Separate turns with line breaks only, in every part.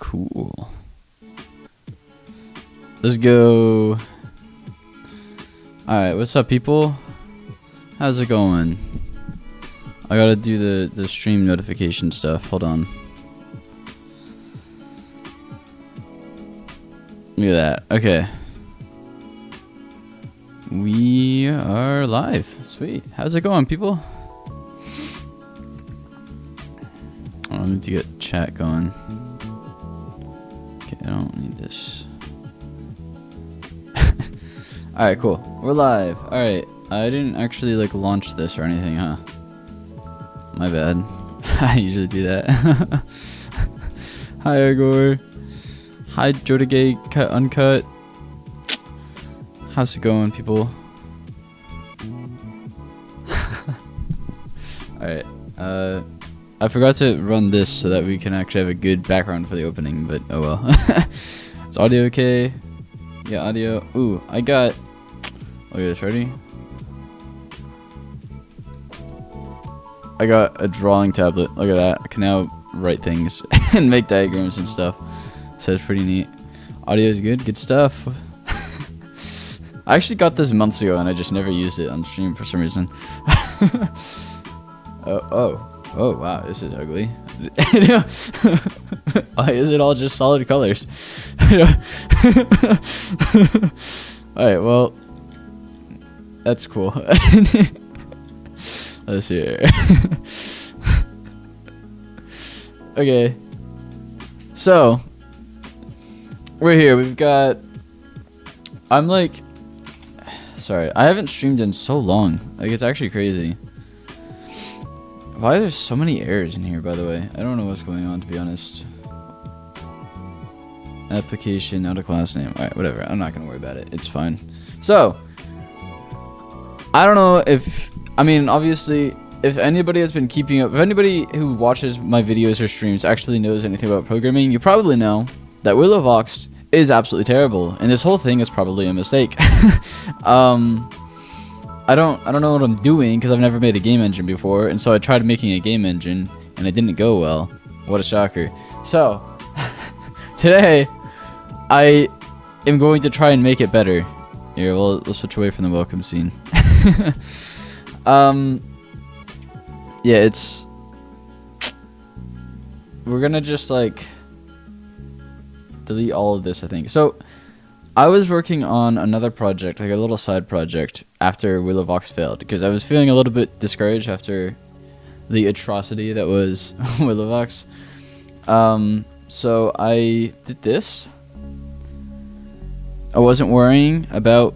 Cool. Let's go. Alright, what's up, people? How's it going? I gotta do the stream notification stuff. Hold on. Look at that. Okay. We are live. Sweet. How's it going, people? I need to get chat going. Okay, I don't need this. Alright, cool. We're live. Alright. I didn't actually like launch this or anything, huh? My bad. I usually do that. Hi, Igor. Hi, Jodagay Cut Uncut. How's it going, people? Alright. I forgot to run this so that we can actually have a good background for the opening, but oh well. Is audio okay? Yeah, audio. Ooh, I got... Look at this, ready? I got a drawing tablet. Look at that. I can now write things and make diagrams and stuff. So it's pretty neat. Audio is good. Good stuff. I actually got this months ago and I just never used it on stream for some reason. Oh, wow, this is ugly. Why is it all just solid colors? Alright, well, that's cool. Let's see here. Okay, so we're here. We've got... I'm like... Sorry, I haven't streamed in so long. Like, it's actually crazy. Why are there so many errors in here, by the way? I don't know what's going on, to be honest. Application, not a class name. Alright, whatever. I'm not going to worry about it. It's fine. So, I don't know if... I mean, obviously, if anybody has been keeping up... If anybody who watches my videos or streams actually knows anything about programming, you probably know that WillowVox is absolutely terrible. And this whole thing is probably a mistake. I don't know what I'm doing because I've never made a game engine before, and so I tried making a game engine and it didn't go well. What a shocker. So today I am going to try and make it better. Here, we'll switch away from the welcome scene. Yeah, it's... We're gonna just like delete all of this, I think. So I was working on another project, like a little side project, after WillowVox failed, because I was feeling a little bit discouraged after the atrocity that was WillowVox. So I did this. I wasn't worrying about,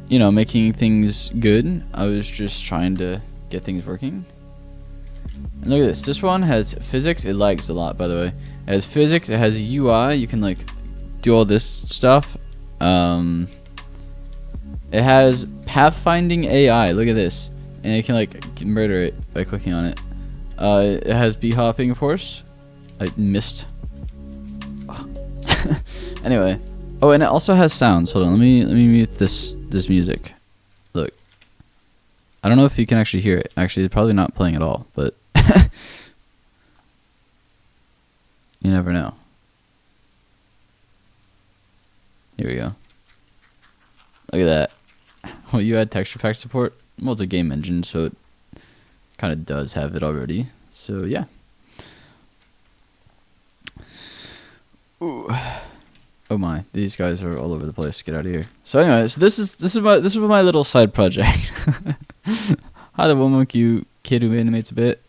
you know, making things good. I was just trying to get things working. And look at this. This one has physics. It lags a lot, by the way. It has physics. It has UI. You can, like, do all this stuff. It has pathfinding AI. Look at this, and you can like murder it by clicking on it. It has bee hopping, of course. I missed. Anyway, oh, and it also has sounds. Hold on, let me mute this music. Look, I don't know if you can actually hear it. Actually, it's probably not playing at all, but you never know. Here we go. Look at that. Well, you add texture pack support. Well, it's a game engine, so it kind of does have it already. So yeah. Ooh. Oh my, these guys are all over the place. Get out of here. So anyway, so this is my little side project. Hi, the one monkey kid who animates a bit.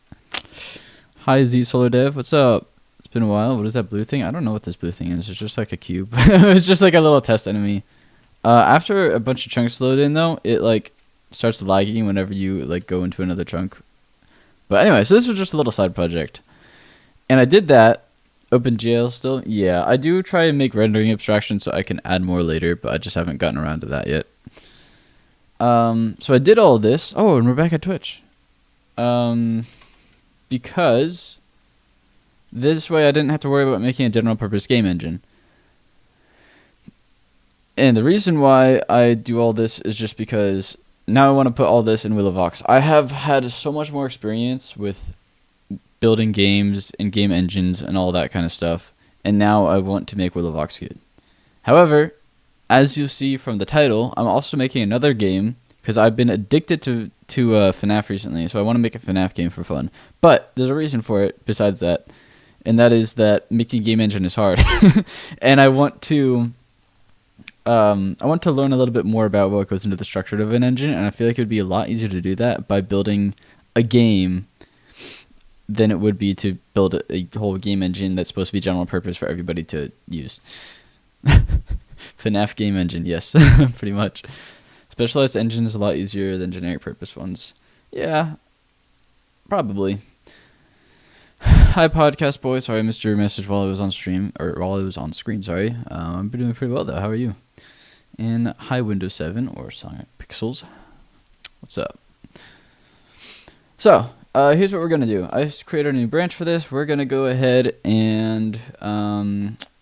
Hi, Z Solar Dev. What's up? It's been a while. What is that blue thing? I don't know what this blue thing is. It's just like a cube. It's just like a little test enemy. After a bunch of chunks load in, though, it like starts lagging whenever you like go into another chunk. But anyway, so this was just a little side project, and I did that. OpenGL still, yeah. I do try and make rendering abstractions so I can add more later, but I just haven't gotten around to that yet. So I did all this. Oh, and we're back at Twitch. Because this way I didn't have to worry about making a general purpose game engine. And the reason why I do all this is just because now I want to put all this in WillowVox. I have had so much more experience with building games and game engines and all that kind of stuff and now I want to make WillowVox good. However, as you see from the title, I'm also making another game because I've been addicted to FNAF recently, so I want to make a FNAF game for fun. But there's a reason for it besides that, and that is that making game engine is hard, and I want to learn a little bit more about what goes into the structure of an engine, and I feel like it would be a lot easier to do that by building a game than it would be to build a whole game engine that's supposed to be general purpose for everybody to use. FNAF game engine, yes, pretty much. Specialized engine is a lot easier than generic purpose ones. Yeah, probably. Hi, podcast boy. Sorry, I missed your message while I was on stream, or while I was on screen. Sorry. I'm doing pretty well though. How are you? And hi, Windows 7 or Sonic Pixels. What's up? So, here's what we're gonna do. I created a new branch for this. We're gonna go ahead and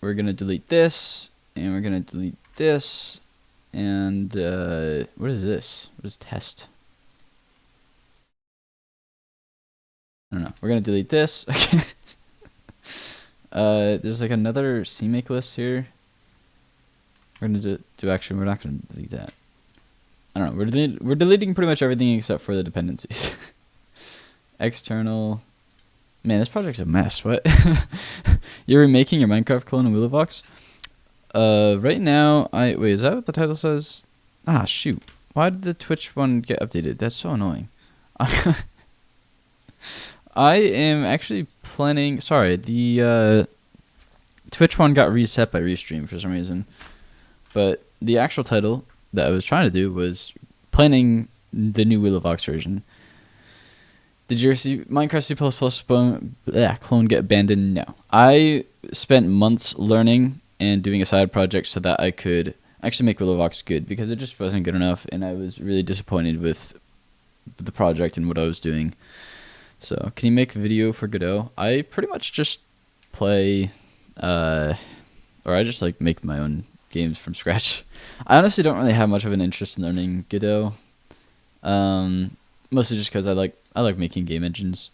we're gonna delete this, and we're gonna delete this, and what is this? What is test? I don't know. We're gonna delete this. Okay. There's like another CMake list here. We're gonna do actually. We're not gonna delete that. I don't know. We're deleting pretty much everything except for the dependencies. External. Man, this project's a mess. What? You're remaking your Minecraft clone in WillowVox? Right now, wait. Is that what the title says? Ah, shoot. Why did the Twitch one get updated? That's so annoying. I am actually planning. Sorry, the Twitch one got reset by Restream for some reason, but the actual title that I was trying to do was planning the new WillowVox version. Did your Minecraft C++ clone get abandoned? No. I spent months learning and doing a side project so that I could actually make WillowVox good, because it just wasn't good enough, and I was really disappointed with the project and what I was doing. So, can you make a video for Godot? I pretty much just play, or I just like make my own games from scratch. I honestly don't really have much of an interest in learning Godot. Mostly just because I like making game engines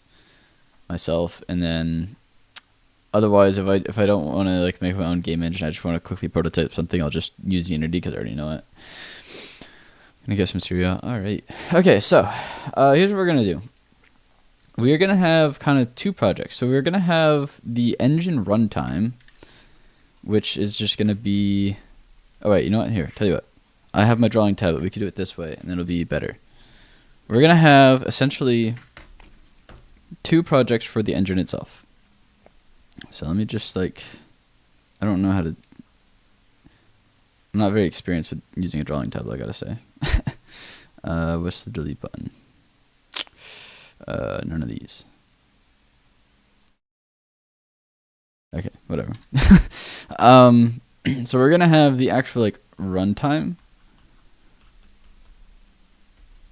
myself, and then otherwise, if I don't want to like make my own game engine, I just want to quickly prototype something, I'll just use Unity because I already know it. I'm gonna get some cereal. All right. Okay, so here's what we're gonna do. We are gonna have kind of two projects. So we're gonna have the engine runtime, which is just gonna be. Oh wait, you know what? Here, tell you what. I have my drawing tablet. We could do it this way, and then it'll be better. We're going to have essentially two projects for the engine itself. So let me just I don't know how to, I'm not very experienced with using a drawing tablet, I gotta say. What's the delete button? None of these. Okay, whatever. So we're going to have the actual runtime.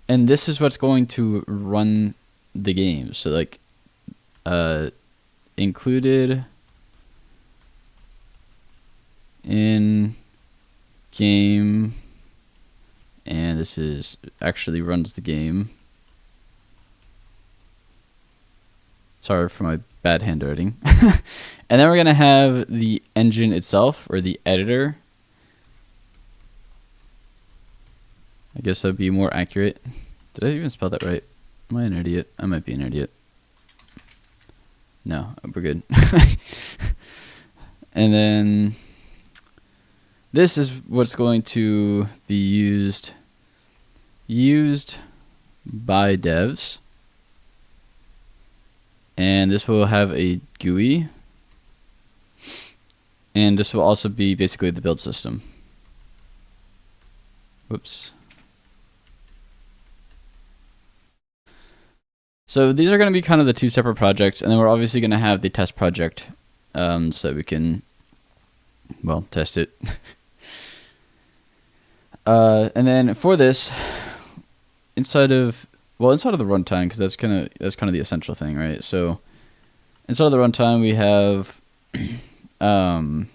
And this is what's going to run the game. So included in game, and this is actually runs the game. Sorry for my bad handwriting. And then we're going to have the engine itself, or the editor. I guess that'd be more accurate. Did I even spell that right? Am I an idiot? I might be an idiot. No, we're good. And then this is what's going to be used by devs. And this will have a GUI. And this will also be basically the build system. Whoops. So these are going to be kind of the two separate projects, and then we're obviously going to have the test project so that we can, well, test it. And then for this, inside of the runtime, because that's kind of the essential thing, right? So inside of the runtime, we have we're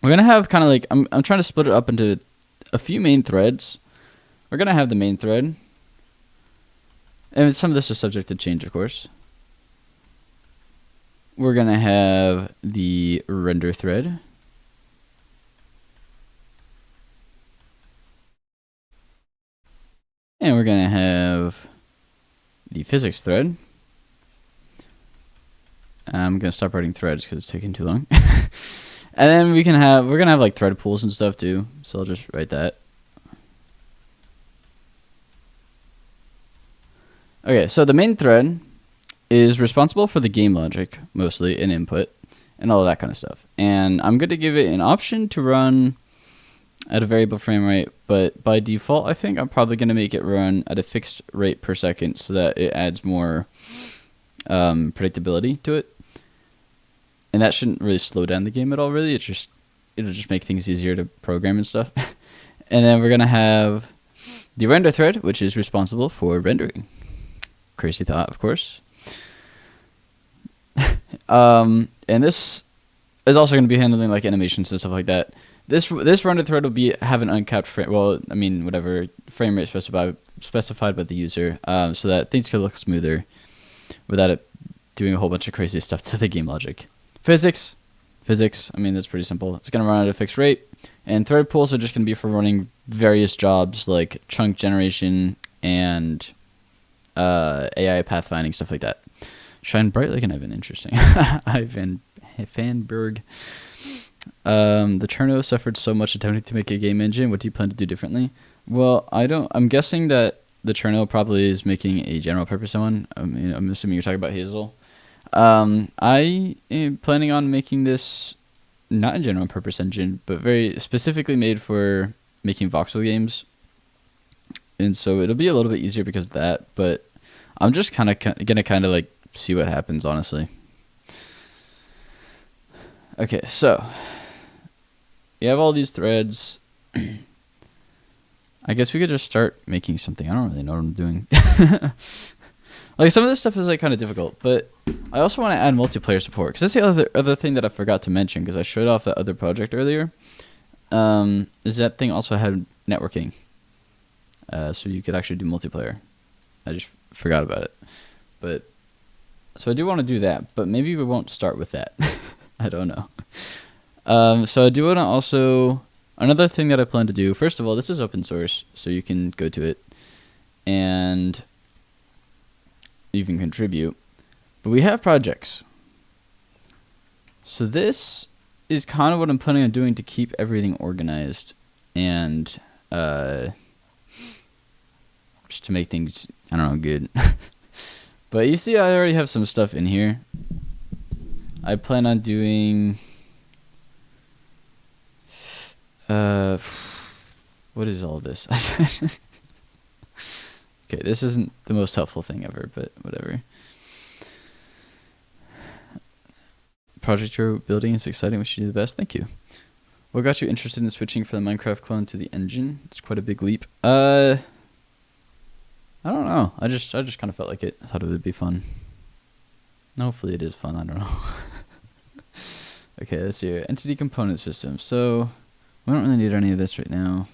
gonna have kind of I'm trying to split it up into a few main threads. We're gonna have the main thread. And some of this is subject to change, of course. we're going to have the render thread. And we're going to have the physics thread. I'm going to stop writing threads because it's taking too long. And then we're going to have like thread pools and stuff too. So I'll just write that. Okay, so the main thread is responsible for the game logic, mostly, and input, and all of that kind of stuff. And I'm going to give it an option to run at a variable frame rate, but by default, I think I'm probably going to make it run at a fixed rate per second so that it adds more predictability to it. And that shouldn't really slow down the game at all, really. It'll just make things easier to program and stuff. And then we're going to have the render thread, which is responsible for rendering. Crazy thought, of course. And this is also going to be handling like animations and stuff like that. This render thread will have an uncapped frame. Well, I mean, whatever frame rate specified by the user, so that things can look smoother without it doing a whole bunch of crazy stuff to the game logic. Physics. I mean, that's pretty simple. It's going to run at a fixed rate, and thread pools are just going to be for running various jobs like chunk generation and AI pathfinding, stuff like that. Shine bright like an Ivan. Interesting. Ivan Fanberg. The Cherno suffered so much attempting to make a game engine. What do you plan to do differently? Well, I'm guessing that the Cherno probably is making a general purpose one. I mean, I'm assuming you're talking about Hazel. I am planning on making this not a general purpose engine, but very specifically made for making voxel games. And so it'll be a little bit easier because of that, but I'm just gonna like see what happens, honestly. Okay, so you have all these threads. I guess we could just start making something. I don't really know what I'm doing. Like, some of this stuff is like kind of difficult, but I also want to add multiplayer support, because that's the other thing that I forgot to mention, because I showed off that other project earlier. Is that thing also had networking, so you could actually do multiplayer. I just forgot about it, but so I do want to do that, but maybe we won't start with that. I don't know. So I do want to also, another thing that I plan to do, first of all, this is open source, so you can go to it and you can contribute, but we have projects. So this is kind of what I'm planning on doing to keep everything organized and just to make things, I don't know, good. But you see, I already have some stuff in here. I plan on doing what is all this? Okay, this isn't the most helpful thing ever, but whatever. Project you're building is exciting. Wish you do the best. Thank you. What got you interested in switching from the Minecraft clone to the engine? It's quite a big leap. I don't know. I just kind of felt like it. I thought it would be fun. Hopefully it is fun. I don't know. Okay, let's see here. Entity component system. So we don't really need any of this right now.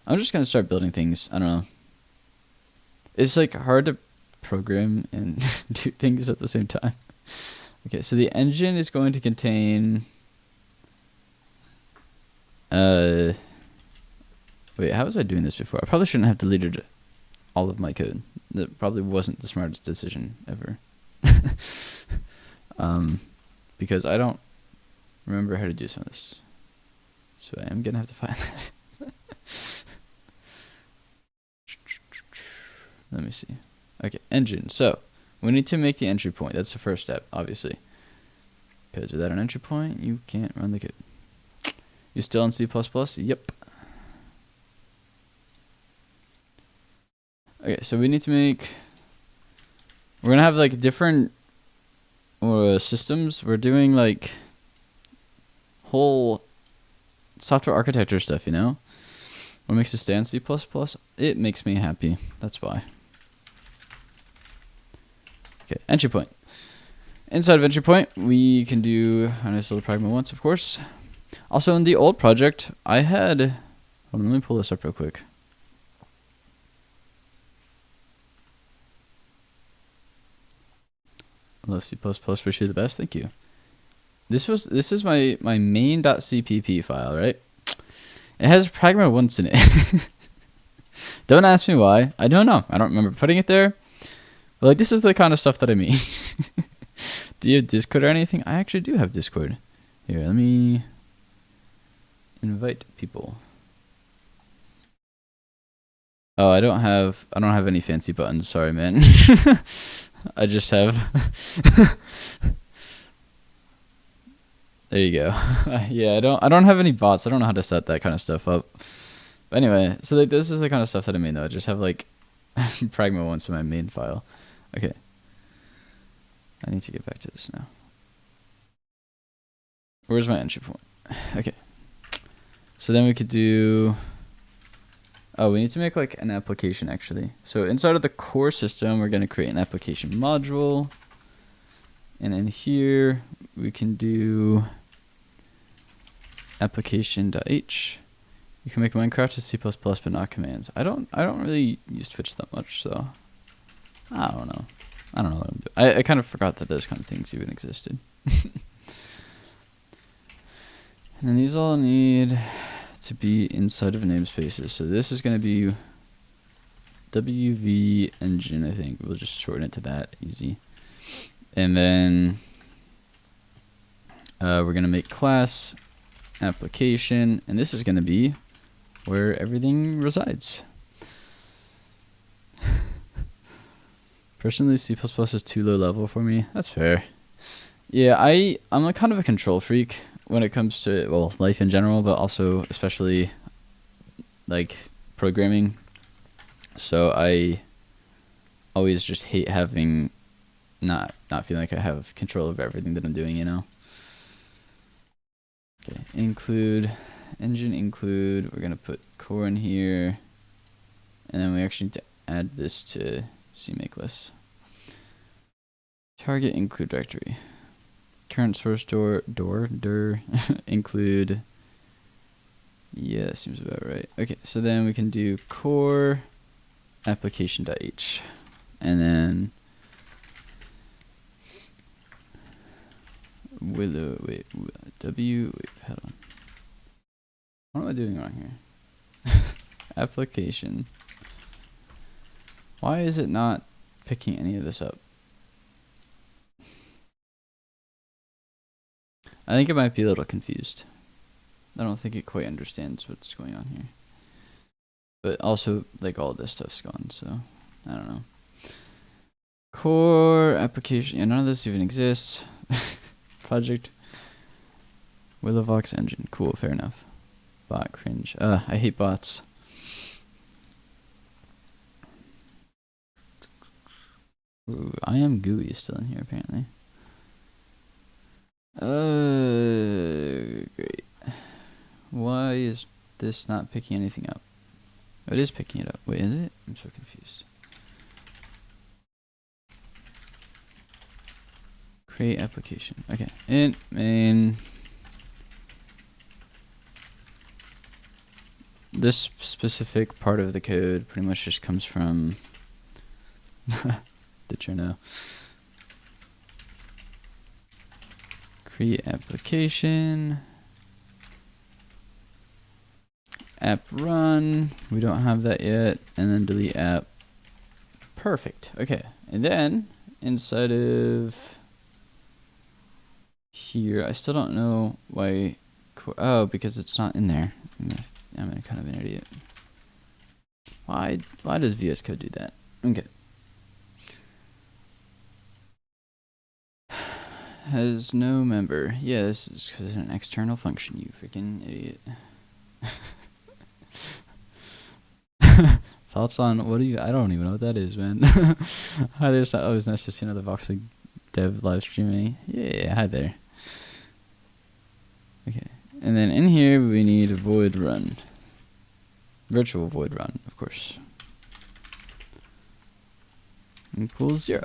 I'm just gonna start building things. I don't know. It's like hard to program and do things at the same time. Okay, so the engine is going to contain wait, how was I doing this before? I probably shouldn't have deleted all of my code. That probably wasn't the smartest decision ever. Because I don't remember how to do some of this. So I am gonna have to find that. Let me see. Okay, engine. So we need to make the entry point. That's the first step, obviously. Because without an entry point, you can't run the code. You still in C++? Yep. Okay, so we need to make... We're gonna have like different systems. We're doing like whole software architecture stuff, you know? What makes it stay in C++? It makes me happy. That's why. Okay, entry point. Inside of entry point, we can do a nice little pragma once, of course. Also, in the old project, I had... Hold on, let me pull this up real quick. Love C++. Wish you the best. Thank you. This is my main.cpp file, right? It has pragma once in it. Don't ask me why. I don't know. I don't remember putting it there. But like, this is the kind of stuff that I mean. Do you have Discord or anything? I actually do have Discord. Here, let me invite people. Oh, I don't have any fancy buttons. Sorry, man. I just have. There you go. Yeah, I don't have any bots. I don't know how to set that kind of stuff up. But anyway, so like, this is the kind of stuff that I mean though. I just have like pragma once in my main file. Okay. I need to get back to this now. Where's my entry point? Okay. So then we could do, oh, we need to make like an application actually. So inside of the core system, we're going to create an application module. And in here, we can do application.h. You can make Minecraft with C++, but not commands. I don't really use Twitch that much, so I don't know. I don't know what I'm doing. I kind of forgot that those kind of things even existed. And then these all need to be inside of namespaces. So this is going to be WV Engine, I think. We'll just shorten it to that. Easy. And then we're going to make class application. And this is going to be where everything resides. Personally, C++ is too low level for me. That's fair. Yeah, I'm like kind of a control freak when it comes to, well, life in general, but also especially like programming. So I always just hate having not feeling like I have control of everything that I'm doing, you know. Okay, include engine include. We're gonna put core in here, and then we actually need to add this to cmakeless. Target include directory. Current source dir include. Yeah, that seems about right. Okay, so then we can do core application.h, and then wait, hold on. What am I doing wrong here? Application. Why is it not picking any of this up? I think it might be a little confused. I don't think it quite understands what's going on here. But also, like, all this stuff's gone, so I don't know. Core application. Yeah, none of this even exists. Project WillowVox Engine. Cool, fair enough. Bot cringe. I hate bots. Ooh, I am GUI still in here apparently. Great. Why is this not picking anything up? Oh, it is picking it up. Wait, is it? I'm so confused. Create application. Okay. Int main. This specific part of the code pretty much just comes from the journal. Create application. App run. We don't have that yet. And then delete app. Perfect. Okay. And then inside of here, I still don't know why. Oh, because it's not in there. I'm kind of an idiot. Why does VS Code do that? Okay. Has no member. Yeah, this is because it's an external function, you freaking idiot. Thoughts on what do you? I don't even know what that is, man. Hi there, oh, it's nice to see another Voxel dev live streaming. Yeah, hi there. Okay, and then in here we need void run, virtual void run, of course, equals 0.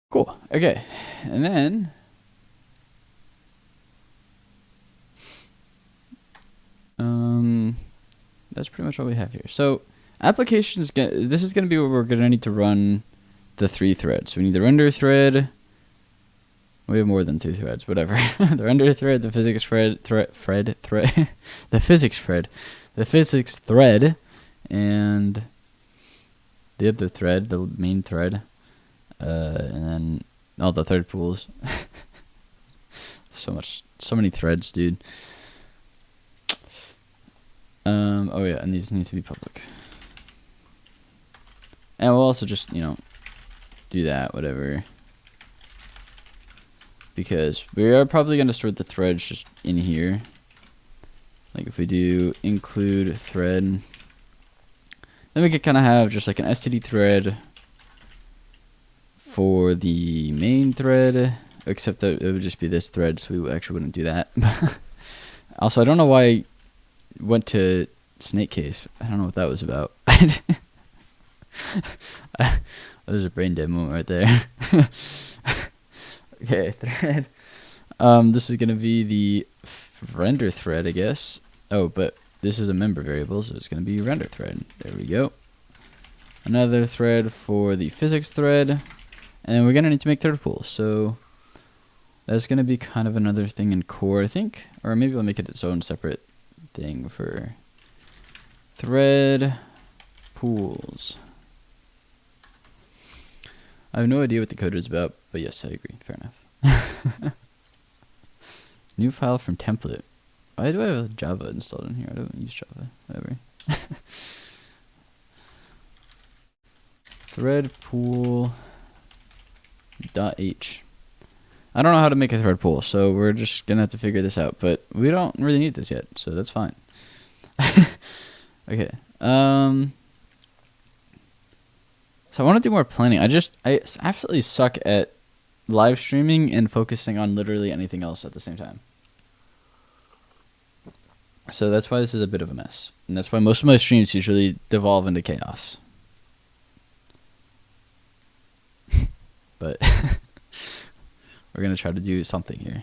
Cool. Okay, and then that's pretty much all we have here. So applications, this is going to be where we're going to need to run the 3 threads. We need the render thread. We have more than 2 threads, whatever. The render thread, the physics thread, the physics thread, the physics thread, and the other thread, the main thread, and then all the thread pools. So many threads, dude. Oh yeah, and these need to be public. And we'll also just, do that, whatever. Because we are probably going to store the threads just in here. Like if we do include thread, then we could kind of have just like an std thread for the main thread, except that it would just be this thread, so we actually wouldn't do that. Also, I don't know why I went to snake case. I don't know what that was about. That was a brain dead moment right there. Okay, thread. This is gonna be the render thread, I guess. Oh, but this is a member variable, so it's gonna be render thread. There we go. Another thread for the physics thread, and we're gonna need to make thread pools. So that's gonna be kind of another thing in core, I think, or maybe we'll make it its own separate thing for thread pools. I have no idea what the code is about, but yes, I agree. Fair enough. New file from template. Why do I have Java installed in here? I don't use Java. Whatever. Thread pool .h. I don't know how to make a thread pool, so we're just gonna have to figure this out. But we don't really need this yet, so that's fine. Okay. So I want to do more planning. I absolutely suck at live streaming and focusing on literally anything else at the same time. So that's why this is a bit of a mess. And that's why most of my streams usually devolve into chaos. But we're going to try to do something here.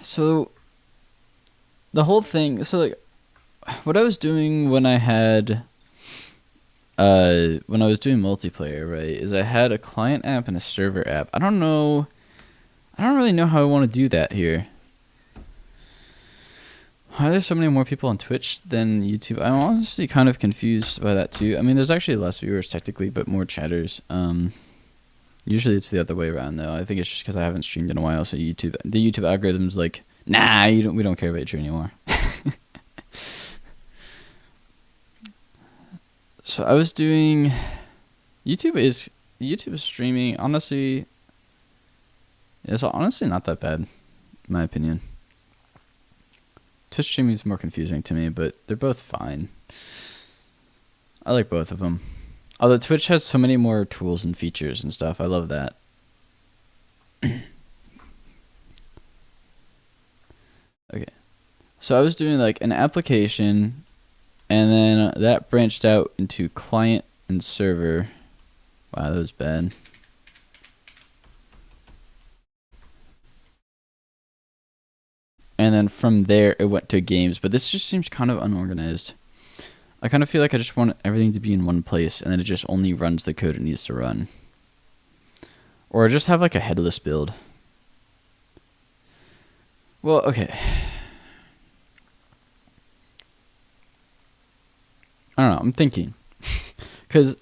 So the whole thing, so like what I was doing when I had when I was doing multiplayer, right, is I had a client app and a server app. I don't really know how I want to do that here. Why are there so many more people on Twitch than YouTube? I'm honestly kind of confused by that too. I mean, there's actually less viewers technically, but more chatters. Usually it's the other way around though. I think it's just because I haven't streamed in a while, so the YouTube algorithm's like, nah, we don't care about you anymore. So I was doing YouTube is streaming. Honestly, it's honestly not that bad, in my opinion. Twitch streaming is more confusing to me, but they're both fine. I like both of them. Although Twitch has so many more tools and features and stuff, I love that. Okay, so I was doing like an application. And then that branched out into client and server. Wow, that was bad. And then from there, it went to games. But this just seems kind of unorganized. I kind of feel like I just want everything to be in one place, and then it just only runs the code it needs to run. Or just have like a headless build. Well, okay. I don't know, I'm thinking. Because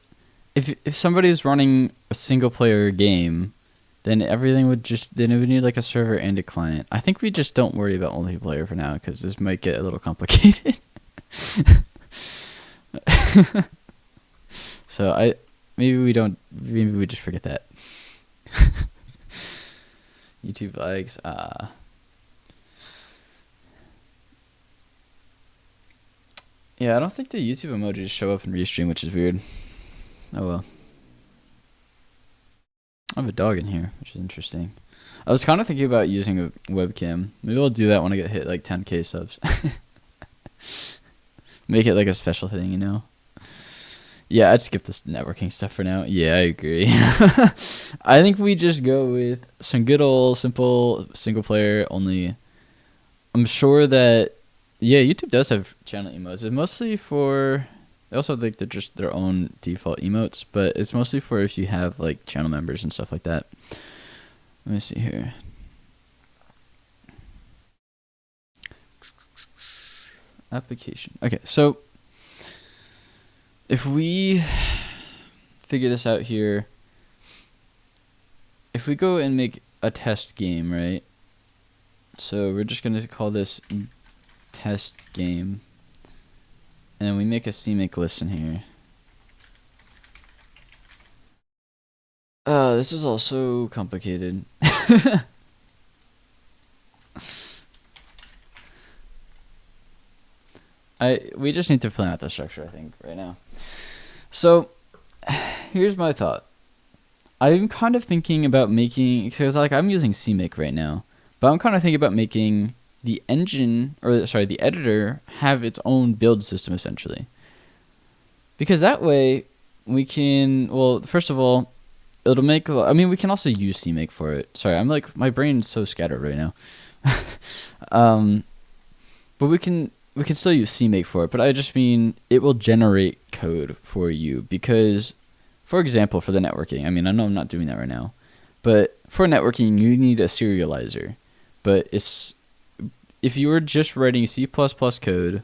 if somebody is running a single player game, then everything would then it would need like a server and a client. I think we just don't worry about multiplayer for now, because this might get a little complicated. So maybe we just forget that. YouTube likes, yeah, I don't think the YouTube emojis show up in Restream, which is weird. Oh well. I have a dog in here, which is interesting. I was kind of thinking about using a webcam. Maybe I'll do that when I get hit like 10k subs. Make it like a special thing, you know? Yeah, I'd skip this networking stuff for now. Yeah, I agree. I think we just go with some good old simple single player only. I'm sure that, yeah, YouTube does have channel emotes. It's mostly for, They also have like they're just their own default emotes, but it's mostly for if you have like channel members and stuff like that. Let me see here. Application. Okay, so if we figure this out here, if we go and make a test game, right? So we're just going to call this test game. And then we make a CMake listen here. This is all so complicated. We just need to plan out the structure, I think, right now. So, here's my thought. I'm kind of thinking about making, because like I'm using CMake right now, but I'm kind of thinking about making the engine, or sorry, the editor have its own build system essentially. Because that way we can, well, first of all, it'll make, I mean, we can also use CMake for it. Sorry, I'm like, my brain's so scattered right now. But we can still use CMake for it, but I just mean it will generate code for you because, for example, for the networking, I mean, I know I'm not doing that right now, but for networking, you need a serializer. But if you were just writing C++ code,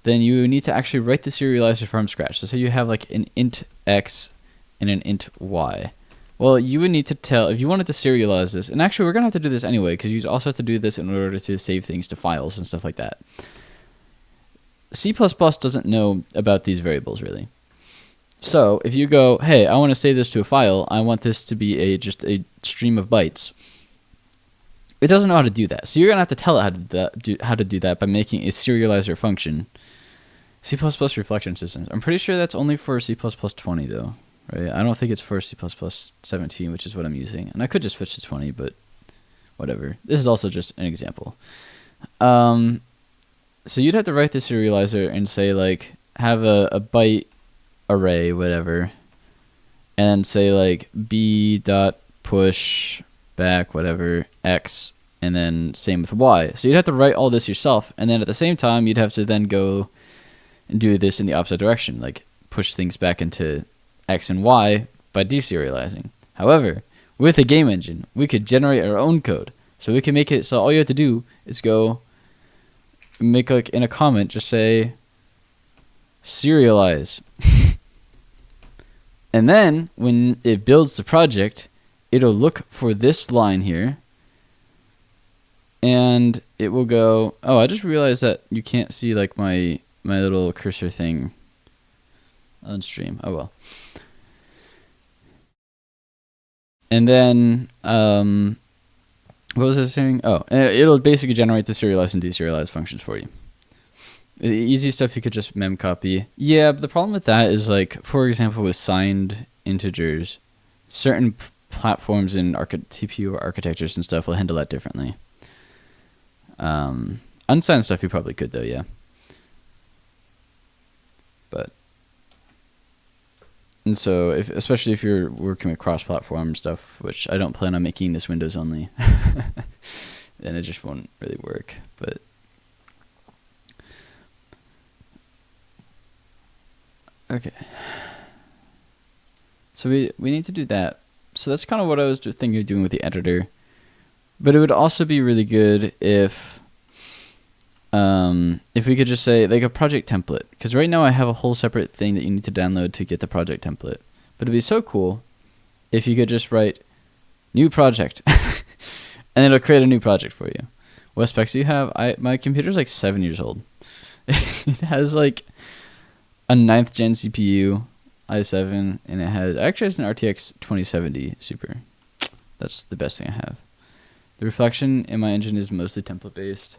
then you need to actually write the serializer from scratch. So say you have like an int x and an int y. Well, you would need to tell, if you wanted to serialize this, and actually we're going to have to do this anyway, because you also have to do this in order to save things to files and stuff like that. C++ doesn't know about these variables really. So if you go, hey, I want to save this to a file, I want this to be just a stream of bytes. It doesn't know how to do that. So you're going to have to tell it how to do that by making a serializer function. C++ reflection systems. I'm pretty sure that's only for C++ 20 though, right? I don't think it's for C++ 17, which is what I'm using. And I could just switch to 20, but whatever. This is also just an example. So you'd have to write the serializer and say like, have a byte array, whatever, and say like b dot push back whatever x, and then same with y. So you'd have to write all this yourself, and then at the same time you'd have to then go and do this in the opposite direction, like push things back into x and y by deserializing. However, with a game engine, we could generate our own code. So we can make it so all you have to do is go make like in a comment, just say serialize. And then when it builds the project, it'll look for this line here, and it will go, oh, I just realized that you can't see like my little cursor thing on stream. Oh well. And then what was I saying? Oh, and it'll basically generate the serialize and deserialize functions for you. The easy stuff you could just mem copy. Yeah, but the problem with that is like, for example, with signed integers, certain platforms and CPU architectures and stuff will handle that differently. Unsigned stuff you probably could though, yeah. But and so especially if you're working with cross-platform stuff, which I don't plan on making this Windows only, then it just won't really work. But okay, so we need to do that. So that's kind of what I was thinking of doing with the editor. But it would also be really good if we could just say like a project template, because right now I have a whole separate thing that you need to download to get the project template. But it'd be so cool if you could just write new project, and it'll create a new project for you. What specs do you have? My computer's like 7 years old. It has like a 9th gen CPU, i7, and it has an RTX 2070 Super. That's the best thing I have. The reflection in my engine is mostly template based.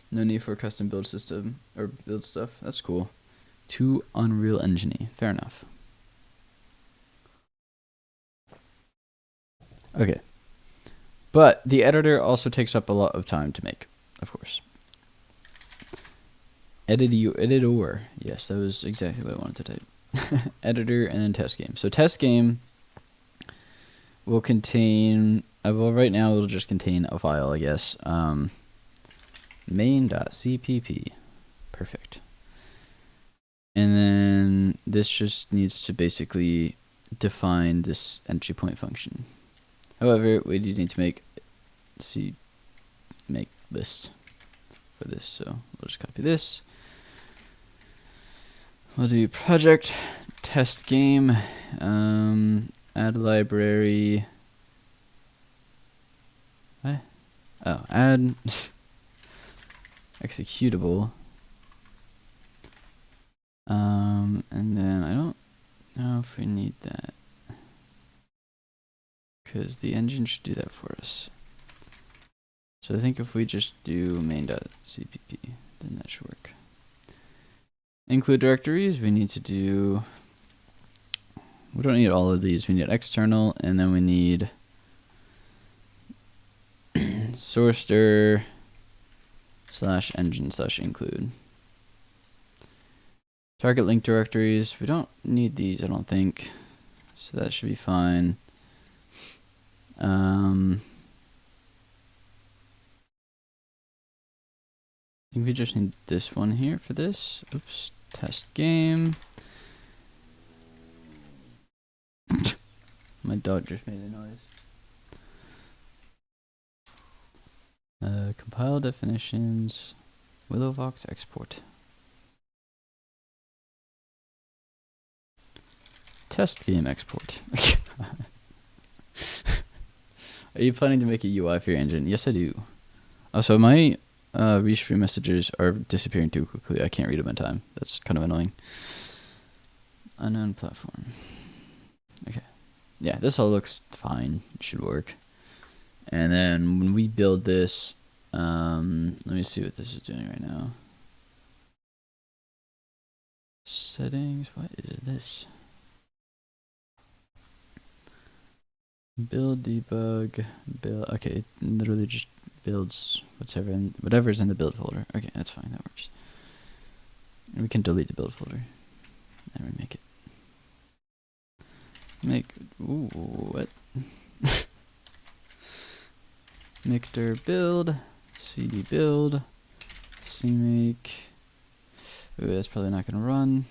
No need for a custom build system or build stuff. That's cool. Too Unreal Engine-y. Fair enough. Okay. But the editor also takes up a lot of time to make, of course. Editor. Yes, that was exactly what I wanted to type. Editor and then test game. So test game will contain, well, right now it'll just contain a file, I guess. Main.cpp. Perfect. And then this just needs to basically define this entry point function. However, we do need to make list for this, so we'll just copy this. We'll do project test game, add library. What? Oh, add executable. And then I don't know if we need that, because the engine should do that for us. So I think if we just do main.cpp, then that should work. Include directories, we need to do, we don't need all of these, we need external, and then we need source_dir /engine/include. Target link directories, we don't need these, I don't think, so that should be fine. I think we just need this one here for this. Oops, test game. My dog just made a noise. Compile definitions, WillowVox export. Test game export. Are you planning to make a UI for your engine? Yes, I do. Also, my restream messages are disappearing too quickly. I can't read them in time. That's kind of annoying. Unknown platform. Okay. Yeah, this all looks fine. It should work. And then when we build this, let me see what this is doing right now. Settings. What is this? Build, debug, build. Okay, it literally just builds whatever's in the build folder. Okay, that's fine. That works. And we can delete the build folder and remake it. What? Mixter build, cd build, cmake. Ooh, that's probably not gonna run.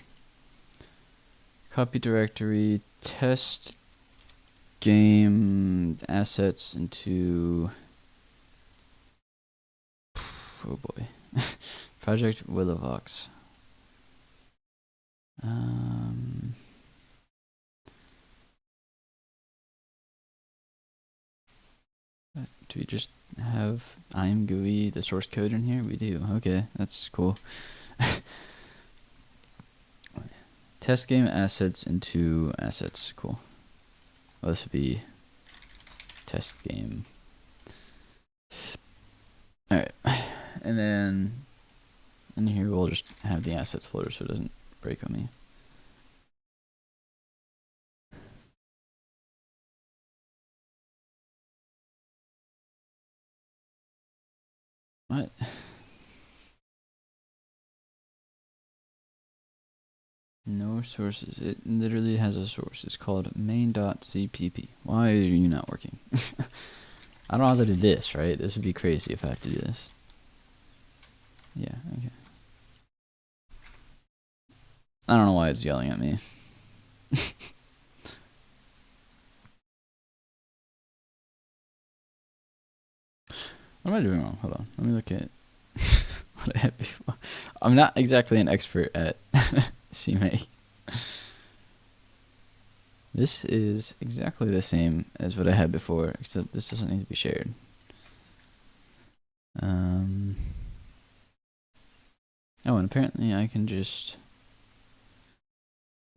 Copy directory, test game assets into, oh boy, project WillowVox. Do we just have IMGUI, the source code in here? We do. Okay, that's cool. Test game assets into assets. Cool. Well, this would be test game. Alright. And then in here we'll just have the assets folder so it doesn't break on me. What? No sources. It literally has a source. It's called main.cpp. Why are you not working? I don't have to do this, right? This would be crazy if I have to do this. Yeah, okay. I don't know why it's yelling at me. What am I doing wrong? Hold on. Let me look at what I had before. I'm not exactly an expert at CMake. This is exactly the same as what I had before, except this doesn't need to be shared. Oh, and apparently I can just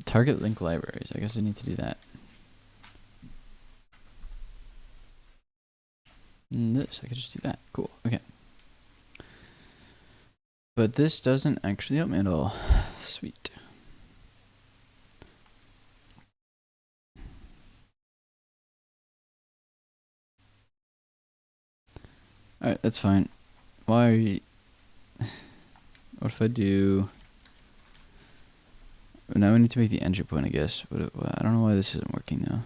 target link libraries. I guess I need to do that. And this, I could just do that. Cool, okay. But this doesn't actually help me at all. Sweet. Alright, that's fine. Why are you... What if I do... Now we need to make the entry point, I guess. I don't know why this isn't working now.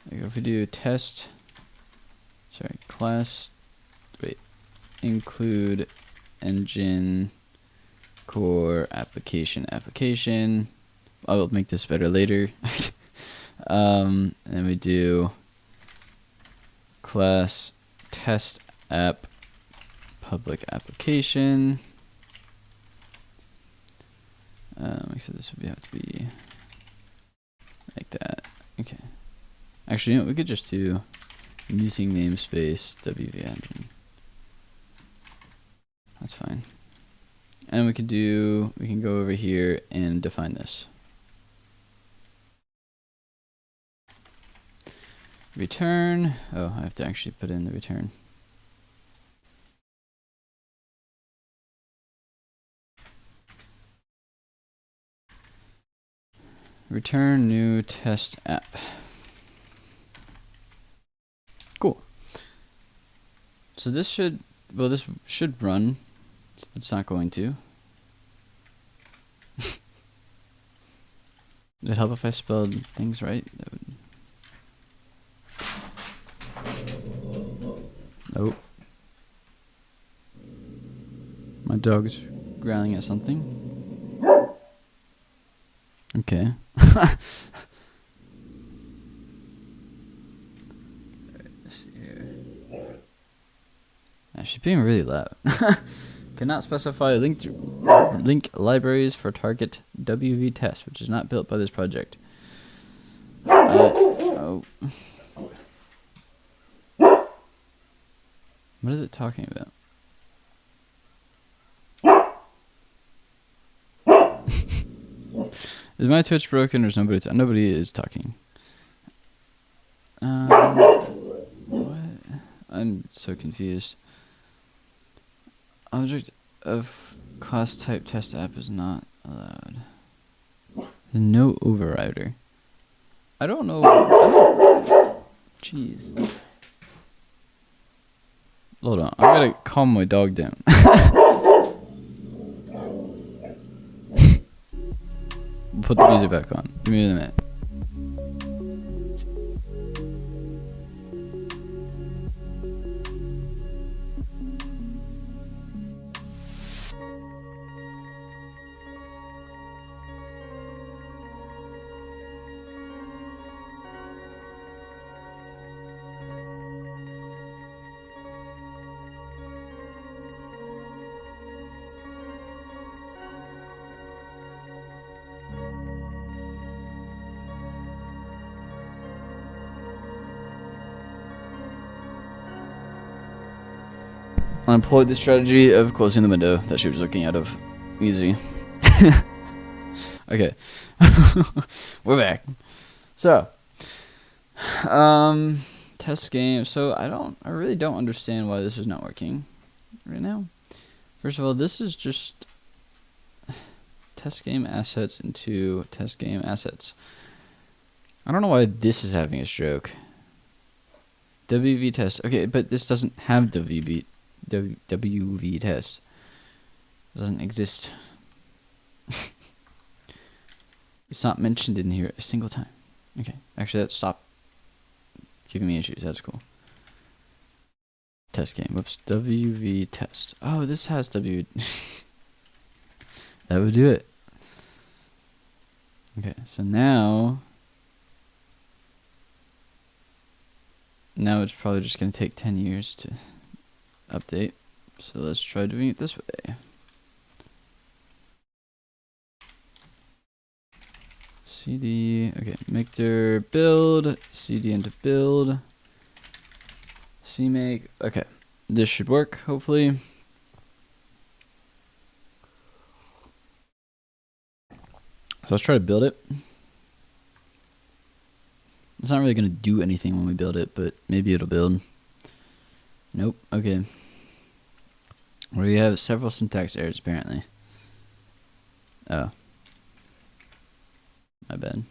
If we do test... Sorry, class... Wait. Include engine core application. I will make this better later. And then we do class test app public application. So this would have to be like that. Okay. Actually, you know, we could just do using namespace WV engine. That's fine. And we can go over here and define this. Return. Oh, I have to actually put in the return. Return new test app. Cool. So this should run. It's not going to. Would it help if I spelled things right? That would. Nope. My dog's growling at something. Okay. Let's see here. She's being really loud. Cannot specify link libraries for target WV test, which is not built by this project. Oh. What is it talking about? Is my Twitch broken or is nobody? Nobody is talking. What? I'm so confused. Object of class type test app is not allowed. There's no overrider. I don't know. Jeez. Hold on. I gotta calm my dog down. Put the music back on. Give me a minute. I employed the strategy of closing the window that she was looking out of. Easy. Okay. We're back. So, test game. So I really don't understand why this is not working right now. First of all, this is just test game assets into test game assets. I don't know why this is having a stroke. WV test. Okay, but this doesn't have WV test. It doesn't exist. It's not mentioned in here a single time. Okay, actually that stopped giving me issues. That's cool. Test game. Whoops. WV test. Oh, this has W. That would do it. Okay, so now it's probably just going to take 10 years to update. So let's try doing it this way. CD, okay, mixer build, CD into build, CMake, okay. This should work, hopefully. So let's try to build it. It's not really going to do anything when we build it, but maybe it'll build. Nope, okay. We have several syntax errors, apparently. Oh. My bad.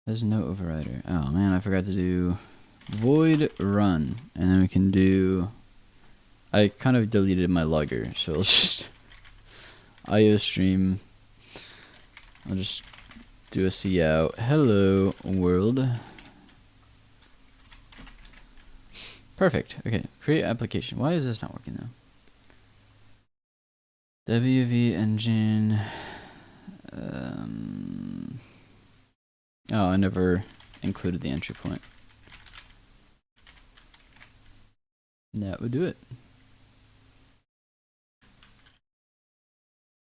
There's no overrider. Oh man, I forgot to do void run. And then we can do... I kind of deleted my logger, so let's just... IO stream. I'll just do a cout. Hello, world. Perfect. Okay, create application. Why is this not working though? WV Engine. Oh, I never included the entry point. That would do it.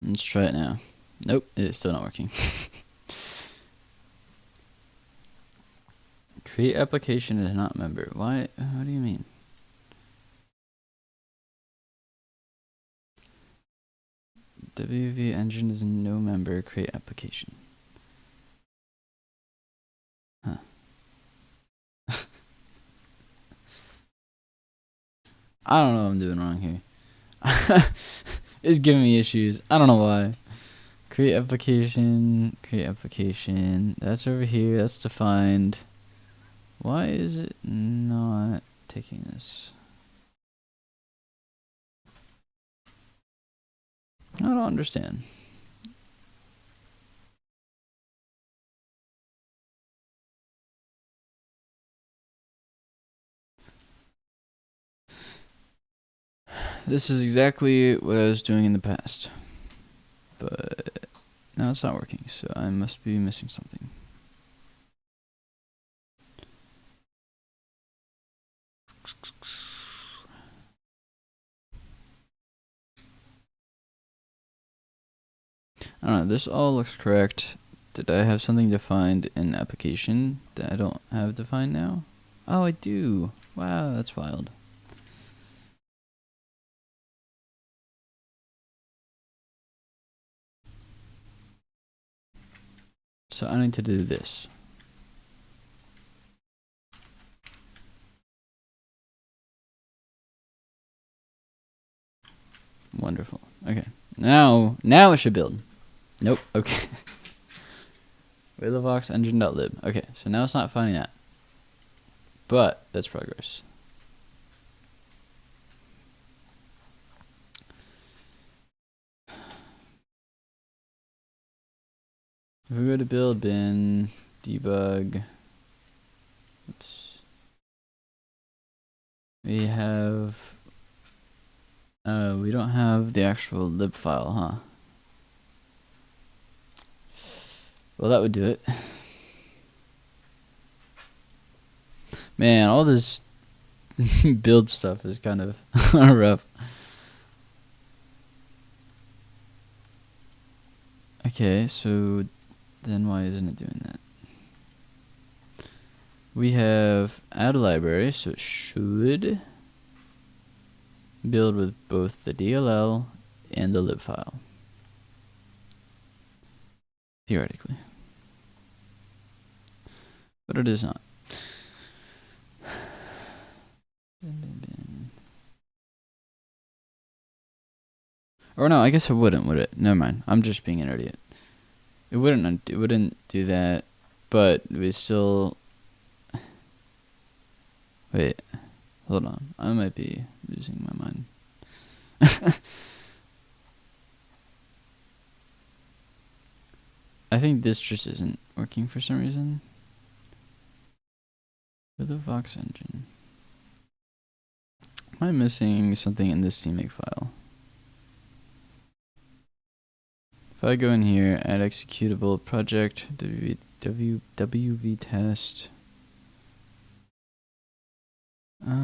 Let's try it now. Nope, it's still not working. Create application is not member. Why? What do you mean? WV Engine is no member. Create application. Huh. I don't know what I'm doing wrong here. It's giving me issues. I don't know why. Create application. Create application. That's over here. That's defined. Why is it not taking this? I don't understand. This is exactly what I was doing in the past. But now it's not working, so I must be missing something. I don't know, this all looks correct. Did I have something defined in application that I don't have defined now? Oh, I do. Wow, that's wild. So I need to do this. Wonderful. Okay. Now it should build. Nope. Okay. WillowVox Engine.lib. Okay, so now it's not finding that. But that's progress. If we go to build bin, debug, oops. We have, we don't have the actual lib file, huh? Well, that would do it. Man, all this build stuff is kind of rough. Okay, so then why isn't it doing that? We have add a library, so it should build with both the DLL and the lib file. Theoretically. But it is not. Or no, I guess it wouldn't, would it? Never mind. I'm just being an idiot. It wouldn't do that, but we still... Wait. Hold on. I might be losing my mind. I think this just isn't working for some reason. WillowVox Engine. Am I missing something in this CMake file? If I go in here, add executable project, WV test. I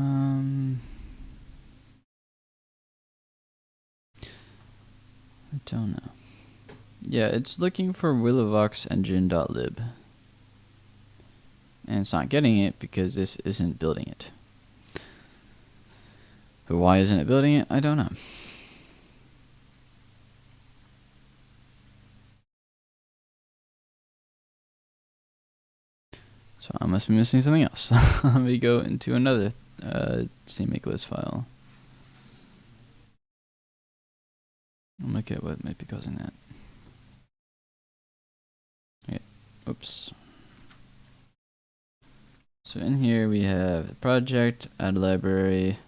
don't know. Yeah, it's looking for WillowVox Engine.lib. And it's not getting it because this isn't building it. But why isn't it building it? I don't know. So I must be missing something else. Let me go into another CMake list file. I'll look at what might be causing that. Okay. Oops. So in here we have the project, add library.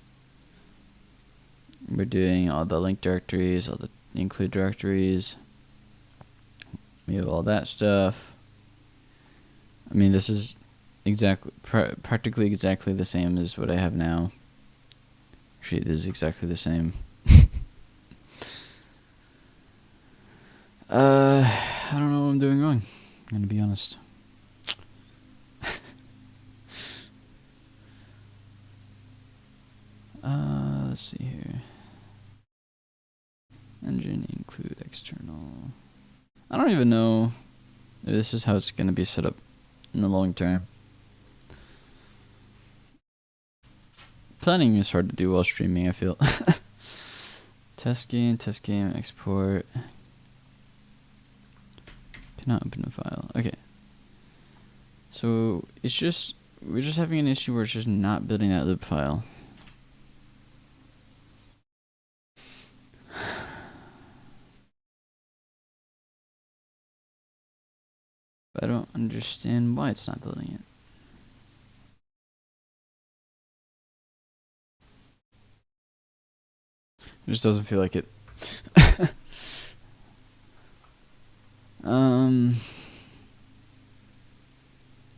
We're doing all the link directories, all the include directories. We have all that stuff. I mean, this is practically exactly the same as what I have now. Actually, it is exactly the same. gonna be honest. Let's see here. Engine include external. I don't even know if this is how it's gonna be set up in the long term. Planning is hard to do while streaming, I feel. Test game, export. Cannot open a file. Okay. So it's just, we're just having an issue where it's just not building that lib file. I don't understand why it's not building it. It just doesn't feel like it.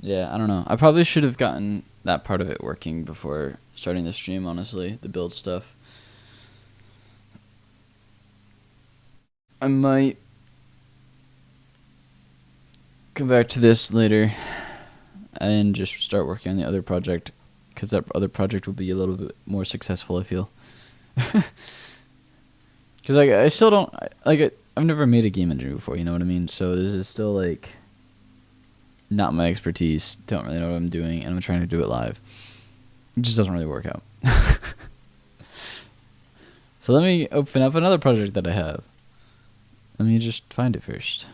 Yeah, I don't know. I probably should have gotten that part of it working before starting the stream, honestly, the build stuff. I might come back to this later and just start working on the other project, because that other project will be a little bit more successful, I feel. Because like, I still don't, I've never made a game engine before, you know what I mean? So this is still like not my expertise, don't really know what I'm doing, and I'm trying to do it live. It just doesn't really work out. So let me open up another project that I have. Let me just find it first.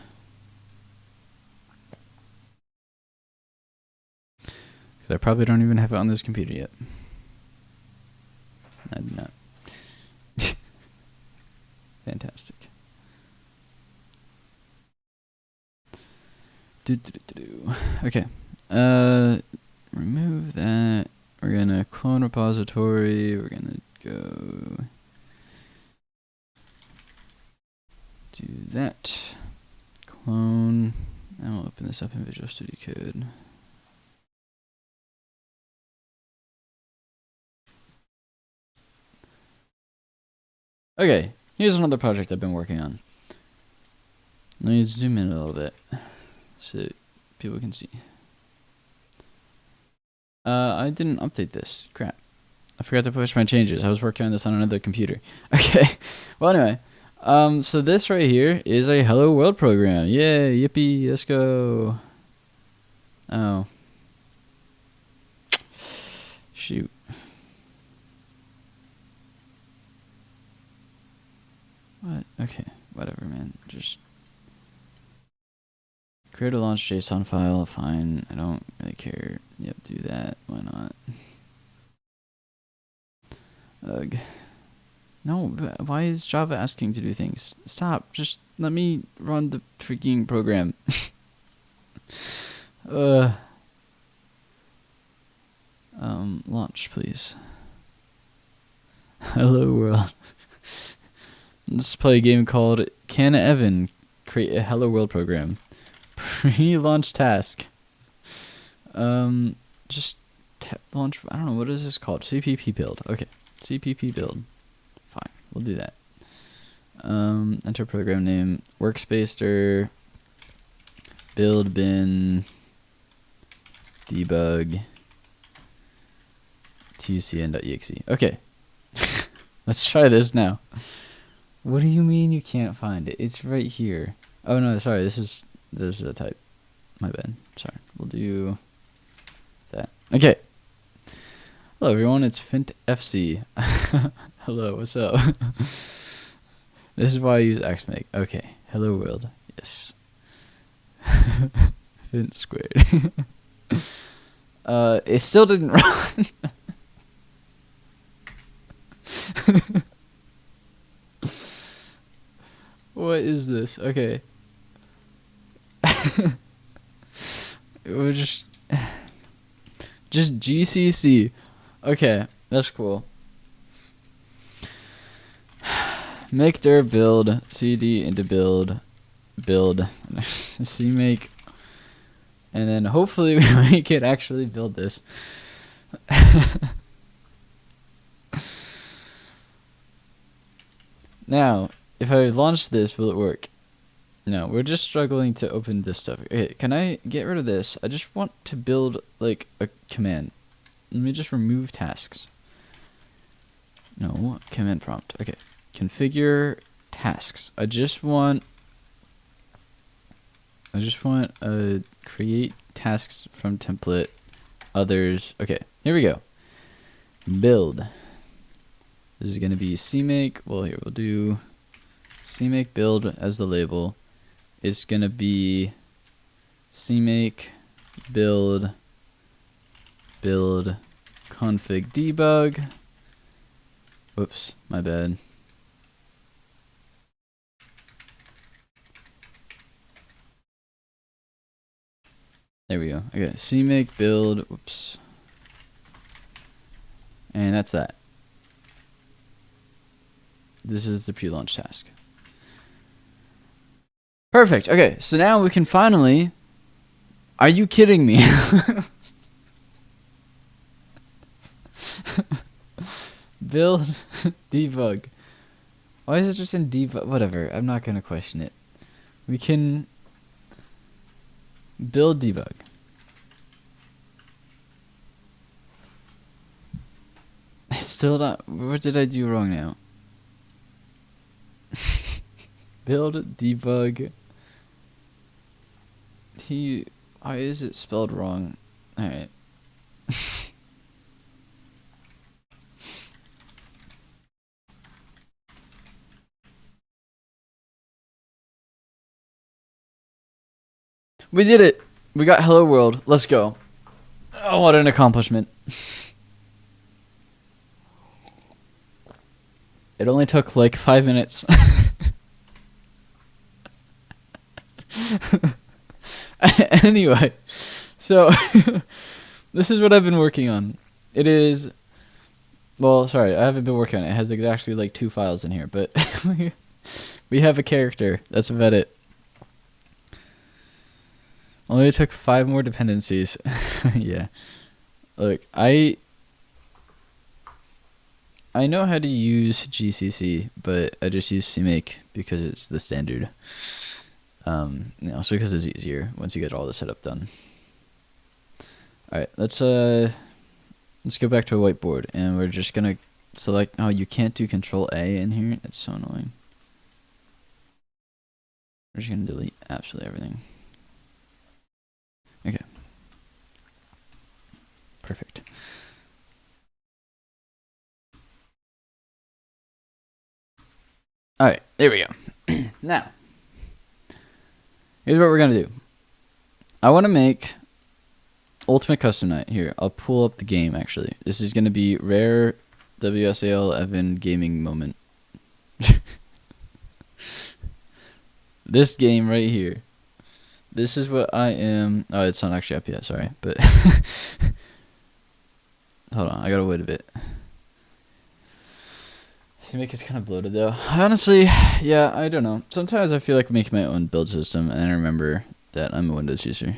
Because I probably don't even have it on this computer yet. I do not. Fantastic. Okay. Remove that. We're gonna clone repository. We're gonna go do that. Clone. And we'll open this up in Visual Studio Code. Okay, here's another project I've been working on. Let me zoom in a little bit so people can see. I didn't update this. Crap. I forgot to push my changes. I was working on this on another computer. Okay. Well, anyway. So this right here is a Hello World program. Yay, yippee, let's go. Oh. Shoot. What? Okay, whatever, man. Just create a launch JSON file. Fine. I don't really care. Yep, do that. Why not? Ugh. No, why is Java asking to do things? Stop. Just let me run the freaking program. Launch, please. Hello world. Let's play a game called Can Evan Create a Hello World Program? Pre-launch task. Just launch. I don't know, what is this called? CPP build. Okay, CPP build. Fine, we'll do that. Enter program name. Workspacer. Build bin. Debug. tucn.exe. Okay. Let's try this now. What do you mean you can't find it? It's right here. Oh no, sorry, this is a type. My bad. Sorry. We'll do that. Okay. Hello everyone, it's FintFC. Hello, what's up? This is why I use Xmake. Okay. Hello world. Yes. Fint squared. It still didn't run. What is this? Okay. We're just GCC. Okay, that's cool. Make dir build cd into build cmake, and then hopefully we can actually build this. Now, if I launch this, will it work? No, we're just struggling to open this stuff. Okay, can I get rid of this? I just want to build like a command. Let me just remove tasks. No, command prompt. Okay, configure tasks. I just want create tasks from template, others. Okay, here we go. Build. This is gonna be cmake. Well, here we'll do cmake build as the label. It's gonna be cmake build config debug. Whoops, my bad. There we go. Okay, cmake build. Whoops. And that's that. This is the pre-launch task. Perfect. Okay, so now we can finally... Are you kidding me? Build debug. Why is it just in debug? Whatever, I'm not going to question it. We can build debug. It's still not... What did I do wrong now? Build debug. Why is it spelled wrong? Alright. We did it! We got Hello World. Let's go. Oh, what an accomplishment. It only took like 5 minutes. Anyway, so this is what I've been working on. It is, well, sorry, I haven't been working on it. It has actually like 2 files in here, but we have a character. That's about it. Only took 5 more dependencies. Yeah. Look, I know how to use GCC, but I just use CMake because it's the standard. Also because it's easier once you get all the setup done. Alright, let's go back to a whiteboard, and we're just gonna select... Oh, you can't do Control A in here? That's so annoying. We're just gonna delete absolutely everything. Okay. Perfect. Alright, there we go. Now, here's what we're gonna do. I want to make Ultimate Custom Night. Here, I'll pull up the game actually. This is gonna be Rare WSAL Evan Gaming Moment. This game right here. This is what I am... Oh, it's not actually up yet, sorry. But hold on, I gotta wait a bit. CMake is kind of bloated though. Honestly, yeah, I don't know. Sometimes I feel like making my own build system, and I remember that I'm a Windows user.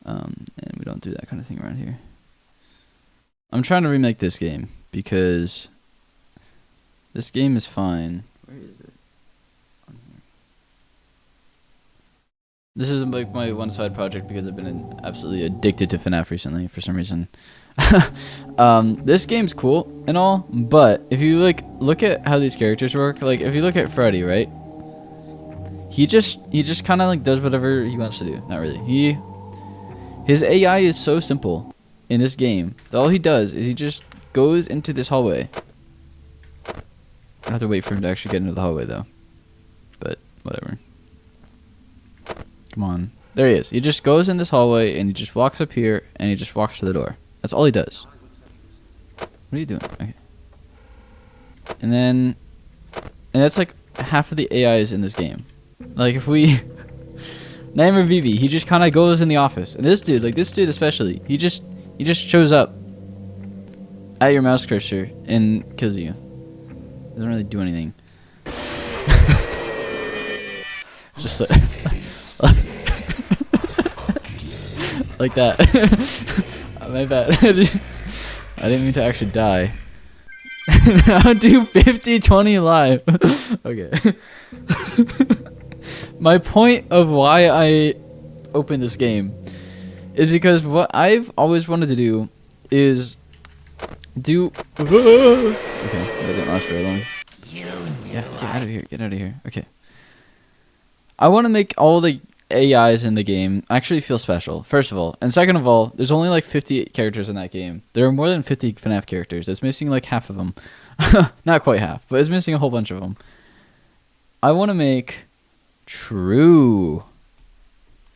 And we don't do that kind of thing around here. I'm trying to remake this game because this game is fine. Where is it? On here. This is like my one side project because I've been absolutely addicted to FNAF recently for some reason. This game's cool and all, but if you look at how these characters work, like if you look at Freddy, right? He just kind of like does whatever he wants to do. Not really. His AI is so simple in this game that all he does is he just goes into this hallway. I have to wait for him to actually get into the hallway though. But whatever. Come on. There he is. He just goes in this hallway and he just walks up here and he just walks to the door. That's all he does. What are you doing? Okay. And that's like half of the AIs in this game. Like if we Nightmare Vivi, he just kind of goes in the office. And this dude especially, he just shows up at your mouse cursor and kills you. Doesn't really do anything. Just like that. My bad. I didn't mean to actually die. Now do 50-20 live. Okay. My point of why I opened this game is because what I've always wanted to do is do. Okay, that didn't last very long. Yeah, get out of here. Get out of here. Okay. I want to make all the AIs in the game actually feel special, first of all. And second of all, there's only like 58 characters in that game. There are more than 50 FNAF characters. It's missing like half of them. Not quite half, but it's missing a whole bunch of them. I want to make true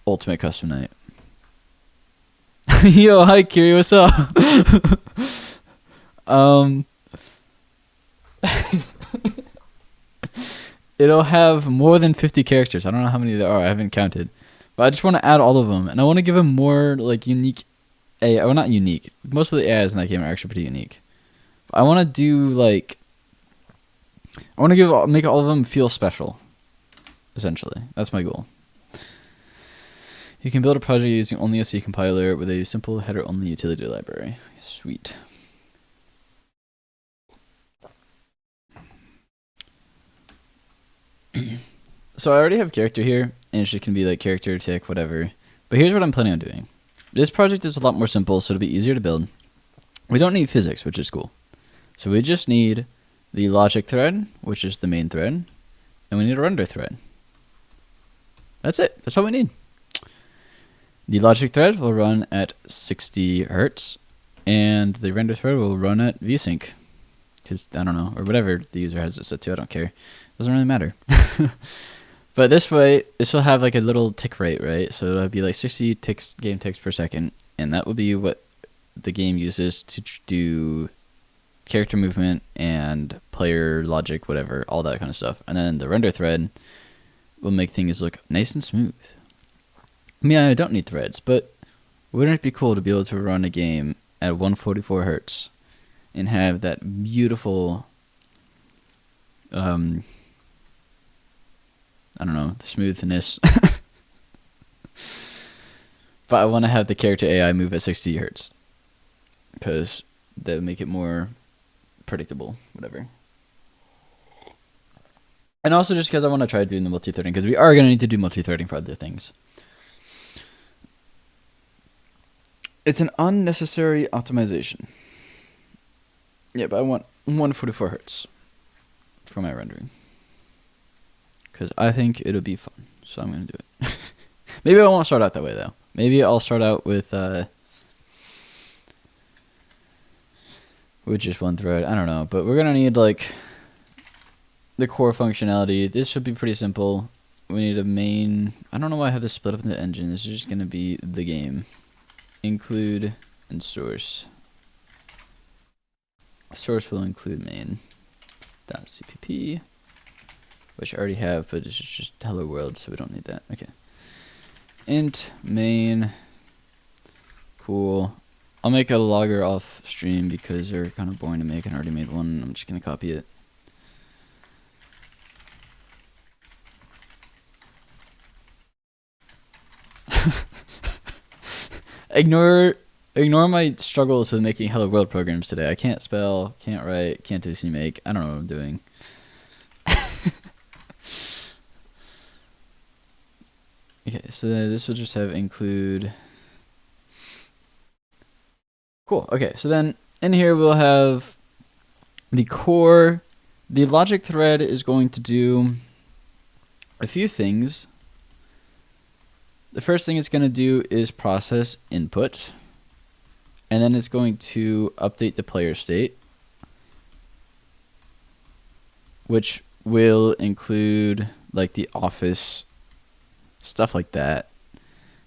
Ultimate Custom Night. Yo, hi Kiri, what's up? It'll have more than 50 characters. I don't know how many there are. I haven't counted. But I just want to add all of them. And I want to give them more, like, unique AI. Well, not unique. Most of the AIs in that game are actually pretty unique. But I want to do, like... I want to make all of them feel special. Essentially. That's my goal. You can build a project using only a C compiler with a simple header-only utility library. Sweet. So I already have character here, and it just can be like character, tick, whatever. But here's what I'm planning on doing. This project is a lot more simple, so it'll be easier to build. We don't need physics, which is cool. So we just need the logic thread, which is the main thread, and we need a render thread. That's it. That's all we need. The logic thread will run at 60 hertz, and the render thread will run at VSync. Because, I don't know, or whatever the user has it set to, I don't care. Doesn't really matter. But this way, this will have like a little tick rate, right? So it'll be like 60 ticks, game ticks per second, and that will be what the game uses to do character movement and player logic, whatever, all that kind of stuff. And then the render thread will make things look nice and smooth. I mean, I don't need threads, but wouldn't it be cool to be able to run a game at 144 hertz and have that beautiful, I don't know, the smoothness. But I want to have the character AI move at 60 hertz. Because that would make it more predictable, whatever. And also just because I want to try doing the multi-threading, because we are going to need to do multi-threading for other things. It's an unnecessary optimization. Yeah, but I want 144 hertz for my rendering. Because I think it'll be fun. So I'm going to do it. Maybe I won't start out that way, though. Maybe I'll start out with just one thread. I don't know. But we're going to need, like, the core functionality. This should be pretty simple. We need a main... I don't know why I have this split up into engine. This is just going to be the game. Include and source. Source will include main.cpp, which I already have, but it's just hello world, so we don't need that. Okay. Int main. Cool. I'll make a logger off stream because they're kind of boring to make, and I already made one. I'm just gonna copy it. Ignore my struggles with making hello world programs today. I can't spell, can't write, can't do CMake. I don't know what I'm doing. Okay, so this will just have include. Cool. Okay, so then in here we'll have the core. The logic thread is going to do a few things. The first thing it's going to do is process input. And then it's going to update the player state, which will include like the office, stuff like that,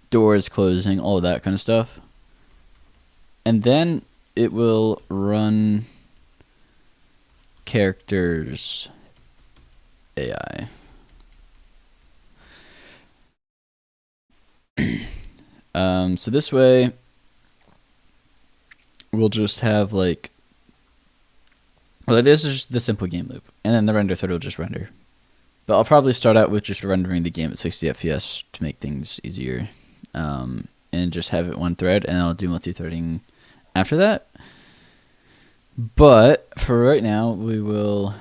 doors closing, all of that kind of stuff. And then it will run characters AI. So this way we'll just have like, well, this is just the simple game loop, and then the render thread will just render. But I'll probably start out with just rendering the game at 60 FPS to make things easier, and just have it one thread, and I'll do multi-threading after that. But for right now, we will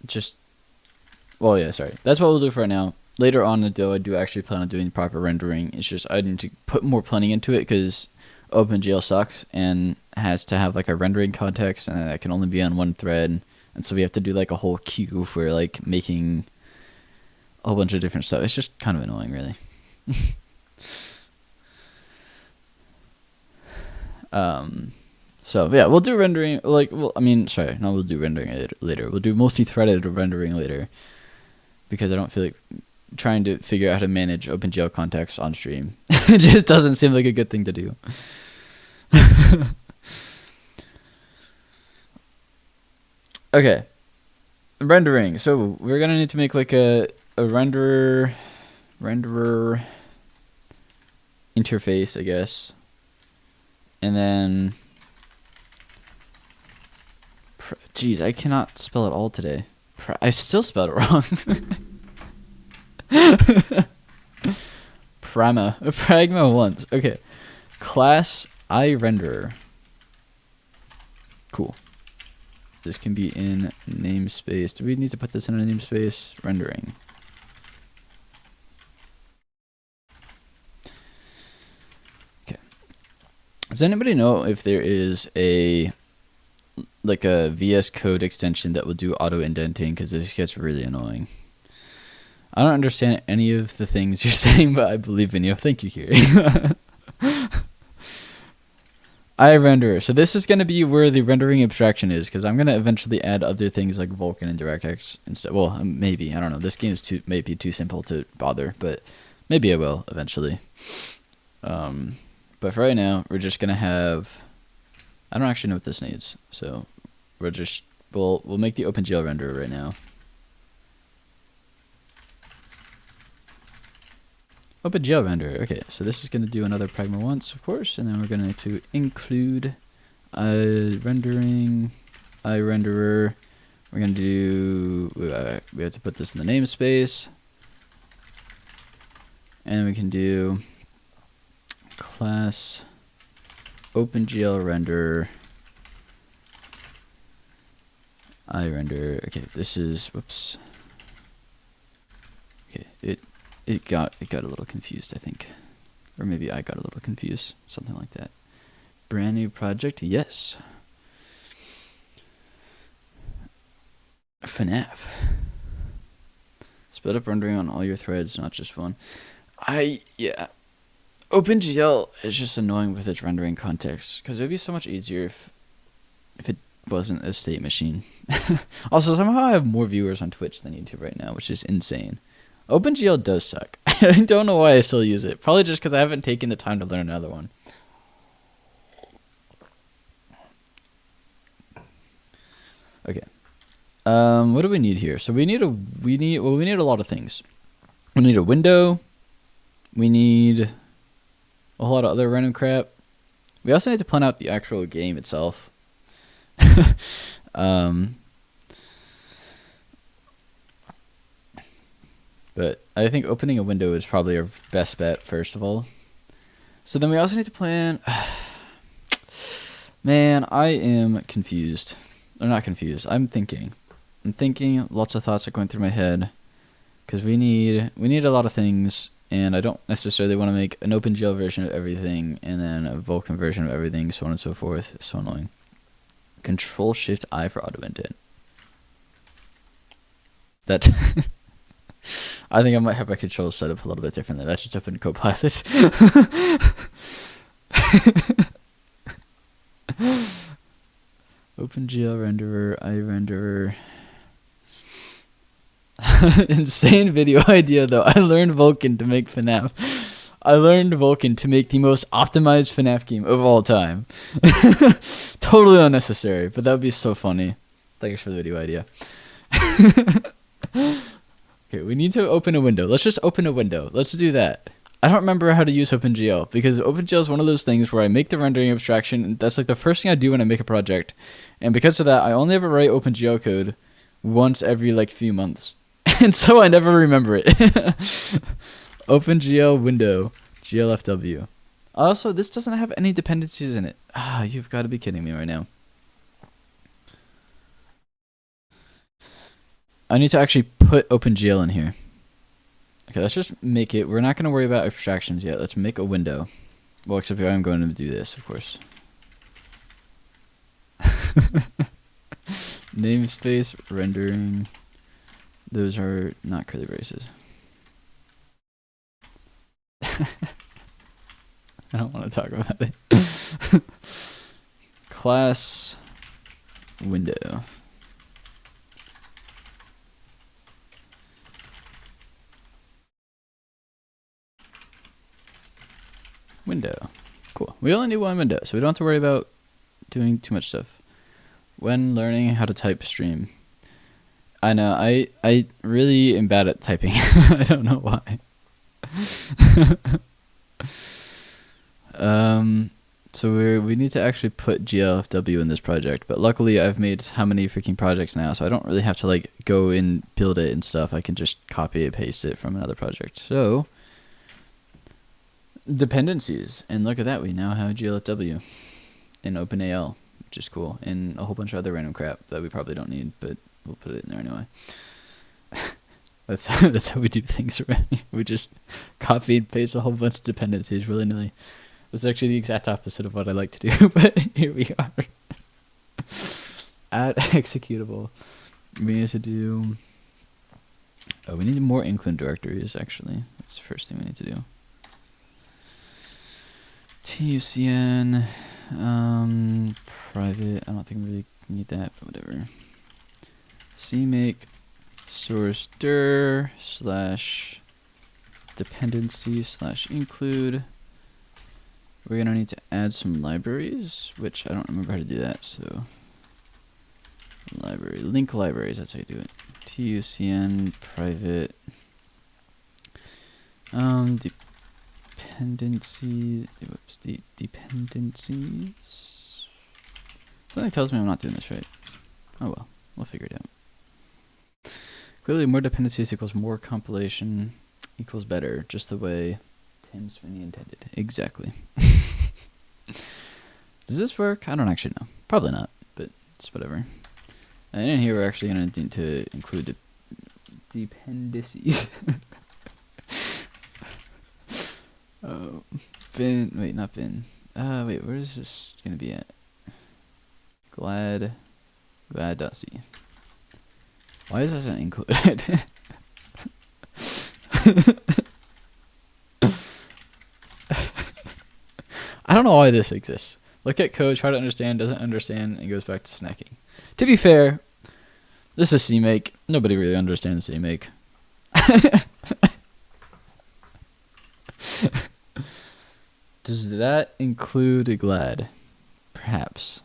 just, well, yeah, sorry. That's what we'll do for right now. later on, though, I do actually plan on doing proper rendering. It's just I need to put more planning into it because OpenGL sucks and has to have like a rendering context, and that can only be on one thread. And so we have to do like a whole queue for like making a whole bunch of different stuff. It's just kind of annoying, really. So yeah, we'll do rendering. Like, well, I mean, sorry, no, we'll do rendering later. We'll do multi-threaded rendering later because I don't feel like trying to figure out how to manage OpenGL context on stream. It just doesn't seem like a good thing to do. Okay, rendering. So we're gonna need to make like a renderer interface, I guess, and then. Jeez, I cannot spell it all today. I still spelled it wrong. Pragma once. Okay. Class iRenderer. Cool. This can be in namespace. Do we need to put this in a namespace? Rendering. Okay. Does anybody know if there is like a VS Code extension that will do auto indenting? Because this gets really annoying. I don't understand any of the things you're saying, but I believe in you. Thank you, Kiri. iRenderer. So this is going to be where the rendering abstraction is, because I'm going to eventually add other things like Vulkan and DirectX instead. Well, maybe. I don't know. This game is maybe too simple to bother, but maybe I will eventually. But for right now, we're just going to have... I don't actually know what this needs, so we'll make the OpenGL renderer right now. OpenGL renderer. Okay, so this is going to do another Pragma once, of course, and then we're going to include rendering iRenderer. We're going to do we have to put this in the namespace, and we can do class OpenGL renderer iRenderer. Okay, this is whoops. Okay, it got a little confused, I think, or maybe I got a little confused, something like that. Brand new project, yes. FNAF. Split up rendering on all your threads, not just one. Yeah. OpenGL is just annoying with its rendering context, because it would be so much easier if it wasn't a state machine. Also, somehow I have more viewers on Twitch than YouTube right now, which is insane. OpenGL does suck. I don't know why I still use it. Probably just because I haven't taken the time to learn another one. Okay. What do we need here? So we need a lot of things. We need a window. We need a whole lot of other random crap. We also need to plan out the actual game itself. But I think opening a window is probably our best bet, first of all. So then we also need to plan... Man, I am confused. Or not confused. I'm thinking. Lots of thoughts are going through my head. Because we need a lot of things, and I don't necessarily want to make an OpenGL version of everything, and then a Vulkan version of everything, so on and so forth. It's so annoying. Control-Shift-I for auto-indent. That... I think I might have my controls set up a little bit differently. Let's just open Copilot. OpenGL renderer, iRenderer. Insane video idea though. I learned Vulkan to make FNAF. I learned Vulkan to make the most optimized FNAF game of all time. Totally unnecessary, but that would be so funny. Thanks for the video idea. Okay, we need to open a window. Let's just open a window. Let's do that. I don't remember how to use OpenGL, because OpenGL is one of those things where I make the rendering abstraction, and that's like the first thing I do when I make a project. And because of that, I only ever write OpenGL code once every like few months. And so I never remember it. OpenGL window, GLFW. Also, this doesn't have any dependencies in it. Ah, you've got to be kidding me right now. I need to actually put OpenGL in here. Okay, let's just make it. We're not going to worry about abstractions yet. Let's make a window. Well, except I'm going to do this, of course. Namespace, rendering. Those are not curly braces. I don't want to talk about it. Class window. Window. Cool. We only need one window, so we don't have to worry about doing too much stuff. When learning how to type stream. I know, I really am bad at typing. I don't know why. So we need to actually put GLFW in this project, but luckily I've made how many freaking projects now, so I don't really have to like go and build it and stuff. I can just copy and paste it from another project. So dependencies, and look at that, we now have GLFW in OpenAL, which is cool, and a whole bunch of other random crap that we probably don't need, but we'll put it in there anyway. That's how we do things around here. We just copy and paste a whole bunch of dependencies willy-nilly. That's actually the exact opposite of what I like to do, but here we are. Add executable. We need to do... Oh, we need more include directories, actually. That's the first thing we need to do. TUCN, private, I don't think we really need that, but whatever. CMake source dir / dependency / include. We're gonna need to add some libraries, which I don't remember how to do that, so library, link libraries, that's how you do it. TUCN private dependency, whoops, dependencies. Something tells me I'm not doing this right. Oh well, we'll figure it out. Clearly more dependencies equals more compilation equals better, just the way Tim Sweeney intended. Exactly. Does this work? I don't actually know. Probably not, but it's whatever. And in here we're actually going to need to include dependencies. Oh, bin, wait, not bin. Wait, where is this going to be at? Glad.c. Why is this not included? I don't know why this exists. Look at code, try to understand, doesn't understand, and goes back to snacking. To be fair, this is CMake. Nobody really understands CMake. Does that include a glad? Perhaps.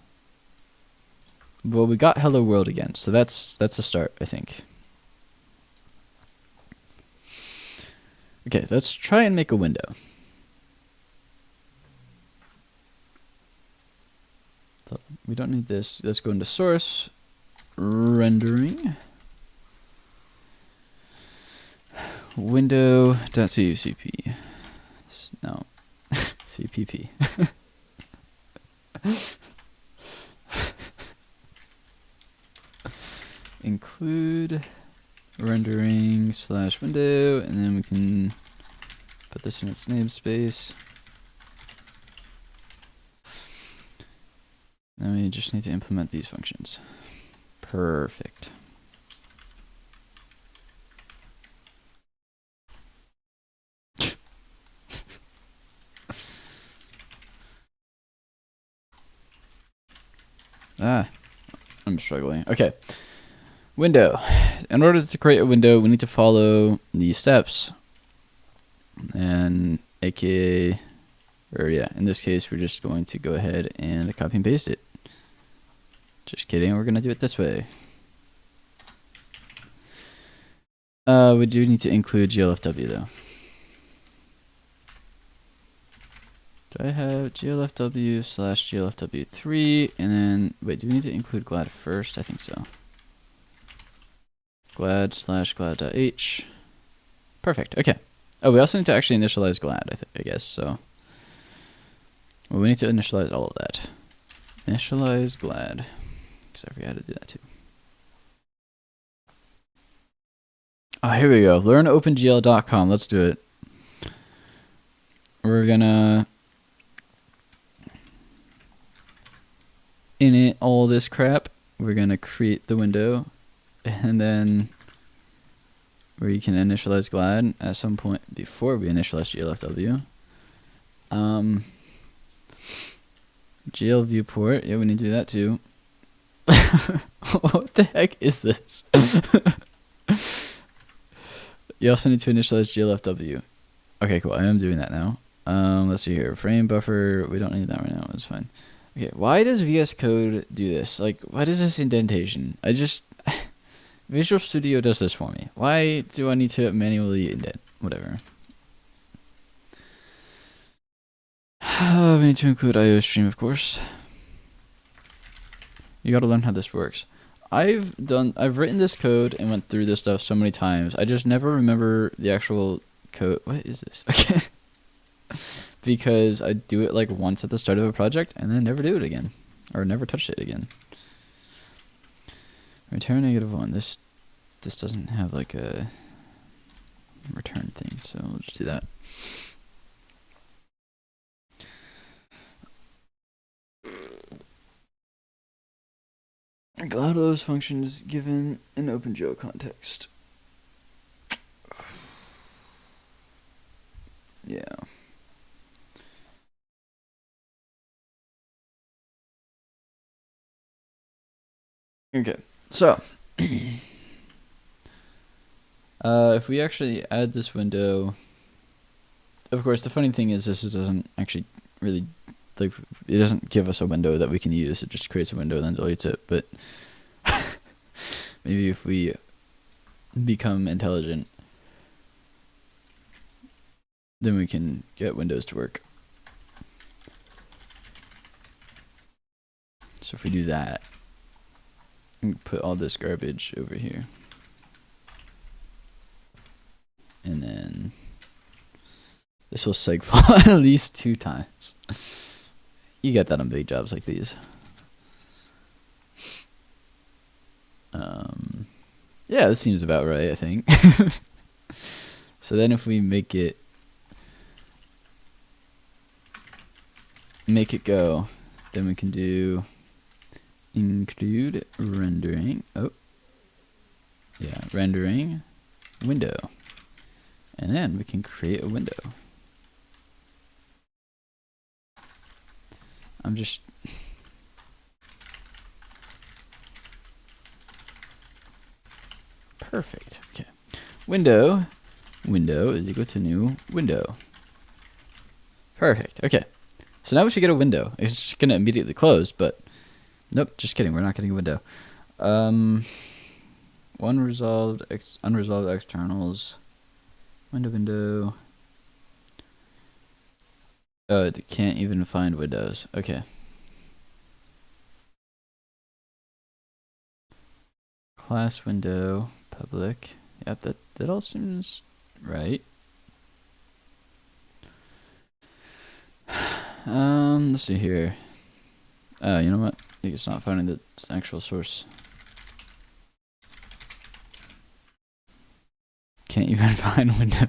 Well, we got Hello World again, so that's a start, I think. Okay, let's try and make a window. So we don't need this. Let's go into source, rendering, window.cucp. No, CPP. Include rendering / window, and then we can put this in its namespace. Then we just need to implement these functions. Perfect. I'm struggling. Okay. Window. In order to create a window, we need to follow these steps. And aka, or yeah, in this case, we're just going to go ahead and copy and paste it. Just kidding, we're going to do it this way. We do need to include GLFW though. Do I have GLFW / GLFW3 and then, wait, do we need to include glad first? I think so. Glad / glad.h. Perfect, okay. Oh, we also need to actually initialize glad, I guess, so. Well, we need to initialize all of that. Initialize glad. Because I forgot how to do that too. Oh, here we go. LearnOpenGL.com. Let's do it. We're gonna init all this crap. We're gonna create the window, and then we can initialize glad at some point before we initialize glfw. GL viewport. Yeah, we need to do that too. What the heck is this? You also need to initialize glfw. Okay, cool. I am doing that now. Let's see here. Frame buffer. We don't need that right now. That's fine. Okay, why does VS Code do this? Like, why does this indentation? Visual Studio does this for me. Why do I need to manually indent? Whatever. We need to include IO stream, of course. You gotta learn how this works. I've written this code and went through this stuff so many times. I just never remember the actual code. What is this? Okay. Because I do it like once at the start of a project and then never do it again. Or never touch it again. Return -1. This doesn't have like a return thing, so we'll just do that. Glad of those functions given an OpenGL context. Yeah. Okay, so if we actually add this window, of course, the funny thing is this doesn't actually really, like, it doesn't give us a window that we can use. It just creates a window and then deletes it. But maybe if we become intelligent, then we can get windows to work. So if we do that, and put all this garbage over here, and then this will segfault at least 2 times. You get that on big jobs like these. Yeah, this seems about right, I think. So then if we make it go, then we can do include rendering. Oh, yeah, rendering window. And then we can create a window. I'm just... Perfect. Okay. Window is equal to new window. Perfect. Okay. So now we should get a window. It's just going to immediately close, but nope, just kidding. We're not getting a window. Unresolved externals. Window. Oh, it can't even find windows. Okay. Class window, public. Yep, that all seems right. Let's see here. You know what? I think it's not finding the actual source. Can't even find windows.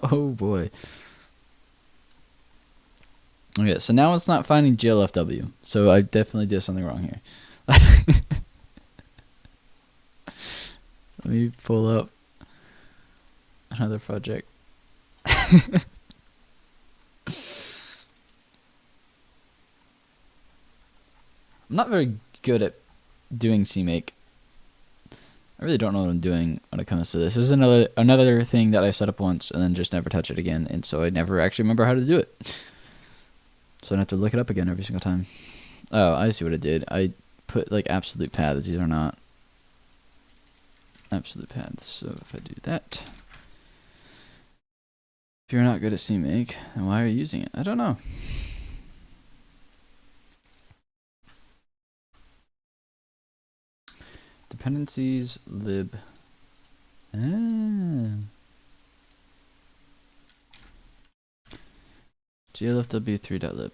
Oh boy. Okay, so now it's not finding GLFW. So I definitely did something wrong here. Let me pull up another project. I'm not very good at doing CMake. I really don't know what I'm doing when it comes to this. This is another thing that I set up once and then just never touch it again, and so I never actually remember how to do it. So I have to look it up again every single time. Oh, I see what I did. I put like absolute paths. These are not absolute paths. So if I do that, if you're not good at CMake, then why are you using it? I don't know. Dependencies lib. glfw3.lib.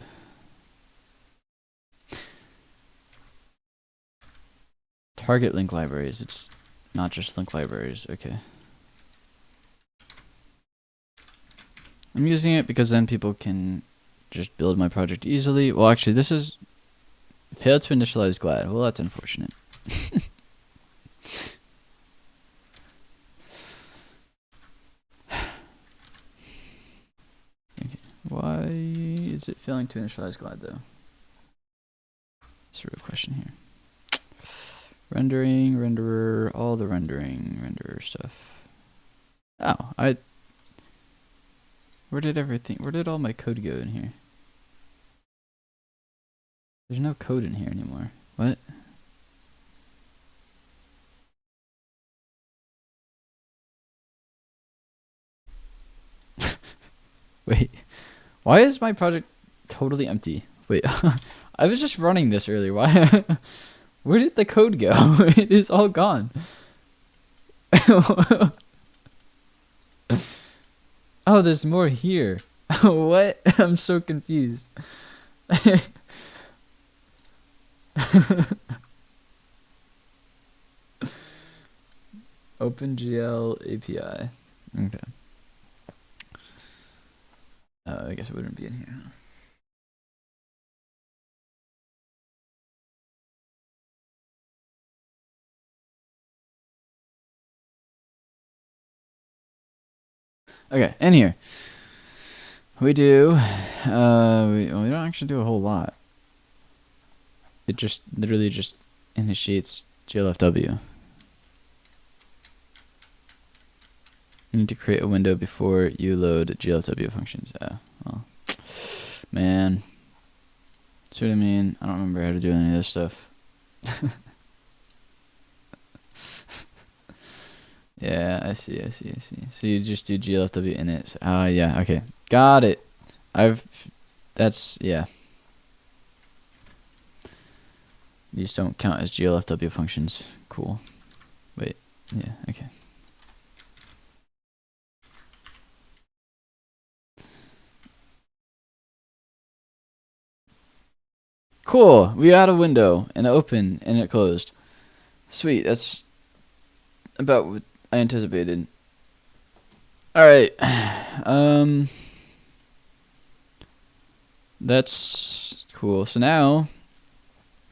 Target link libraries. It's not just link libraries. Okay. I'm using it because then people can just build my project easily. Well, actually, this is failed to initialize glad. Well, that's unfortunate. Okay. Why is it failing to initialize glad though? That's a real question here. Rendering, renderer, all the renderer stuff. Oh, where did all my code go in here? There's no code in here anymore. What? Wait, why is my project totally empty? Wait, I was just running this earlier. Why? Where did the code go? It is all gone. Oh, there's more here. What? I'm so confused. OpenGL API. Okay. I guess it wouldn't be in here. Okay, in here. We do, we don't actually do a whole lot. It just literally just initiates GLFW. You need to create a window before you load GLFW functions. Well, man. See what I mean? I don't remember how to do any of this stuff. Yeah, I see. So you just do GLFW init. Yeah, okay. Got it. Yeah. These don't count as GLFW functions. Cool. Wait, yeah, okay. Cool, we had a window, and it opened, and it closed. Sweet, that's about what I anticipated. Alright, that's cool. So now,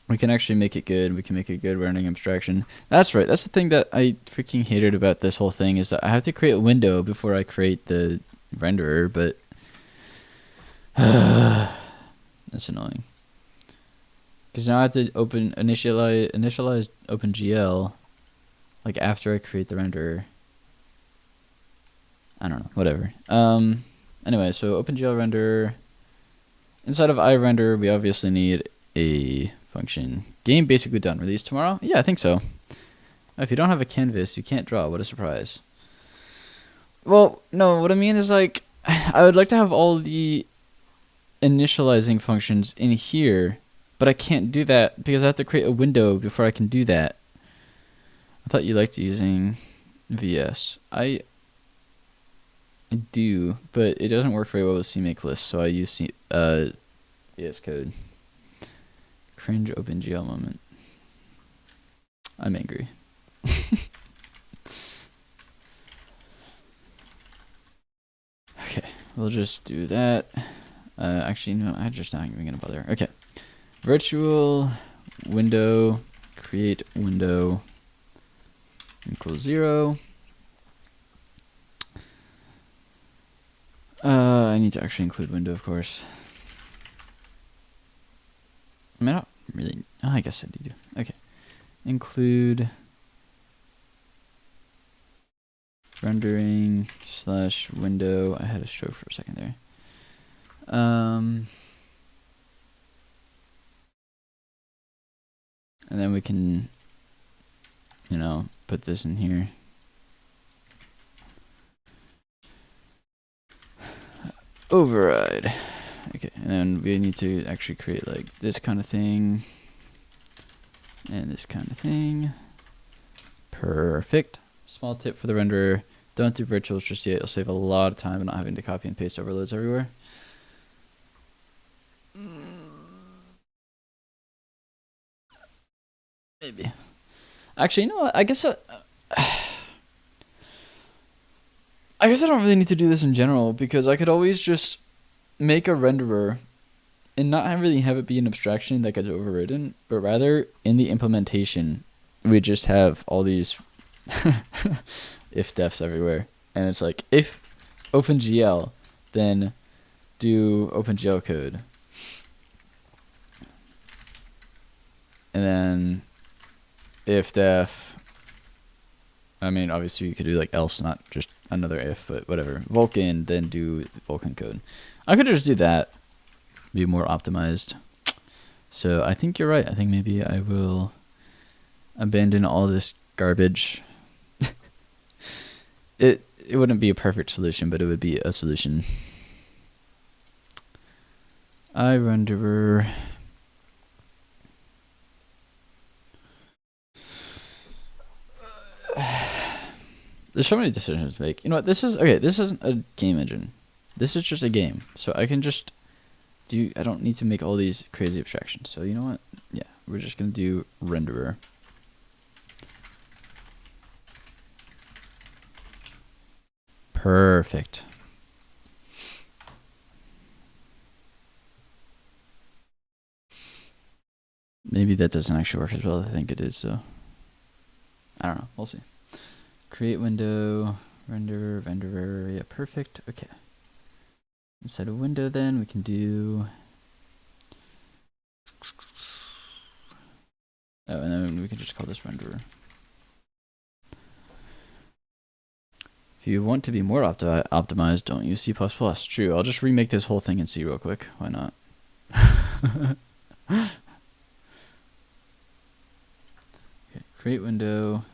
we can actually make it good. We can make a good rendering abstraction. That's right, that's the thing that I freaking hated about this whole thing, is that I have to create a window before I create the renderer, but that's annoying. Because now I have to initialize OpenGL, like after I create the renderer. I don't know, whatever. Anyway, so OpenGL renderer. Inside of iRender, we obviously need a function. Game basically done. Release tomorrow? Yeah, I think so. If you don't have a canvas, you can't draw. What a surprise. Well, no, what I mean is, like, I would like to have all the initializing functions in here, but I can't do that because I have to create a window before I can do that. I thought you liked using VS. I do, but it doesn't work very well with CMake lists, so I use VS Code. Cringe OpenGL moment. I'm angry. Okay, we'll just do that. Actually, no, I'm just not even gonna bother. Okay, virtual window create window equals 0. I need to actually include window, of course. I mean, I don't really. Oh, I guess I do. Okay, include rendering / window. I had a stroke for a second there. And then we can, put this in here. Override. Okay, and then we need to actually create like this kind of thing. And this kind of thing. Perfect. Small tip for the renderer. Don't do virtuals just yet. You'll save a lot of time and not having to copy and paste overloads everywhere. Maybe. Actually, you know what? I guess I don't really need to do this in general because I could always just make a renderer and not really have it be an abstraction that gets overridden, but rather in the implementation, we just have all these if defs everywhere. And it's like, if OpenGL, then do OpenGL code. And then if def, I mean, obviously you could do like else, not just another if, but whatever. Vulkan, then do Vulkan code. I could just do that, be more optimized. So I think you're right. I think maybe I will abandon all this garbage. It wouldn't be a perfect solution, but it would be a solution. iRenderer. There's so many decisions to make. You know what? This isn't a game engine. This is just a game. So I can just I don't need to make all these crazy abstractions. So you know what? Yeah, we're just going to do renderer. Perfect. Maybe that doesn't actually work as well as I think it is, so I don't know. We'll see. Create window, renderer, yeah, perfect. Okay. Inside a window then we can do and then we can just call this renderer. If you want to be more optimized, don't use C++. True, I'll just remake this whole thing in C real quick. Why not? Okay, create window.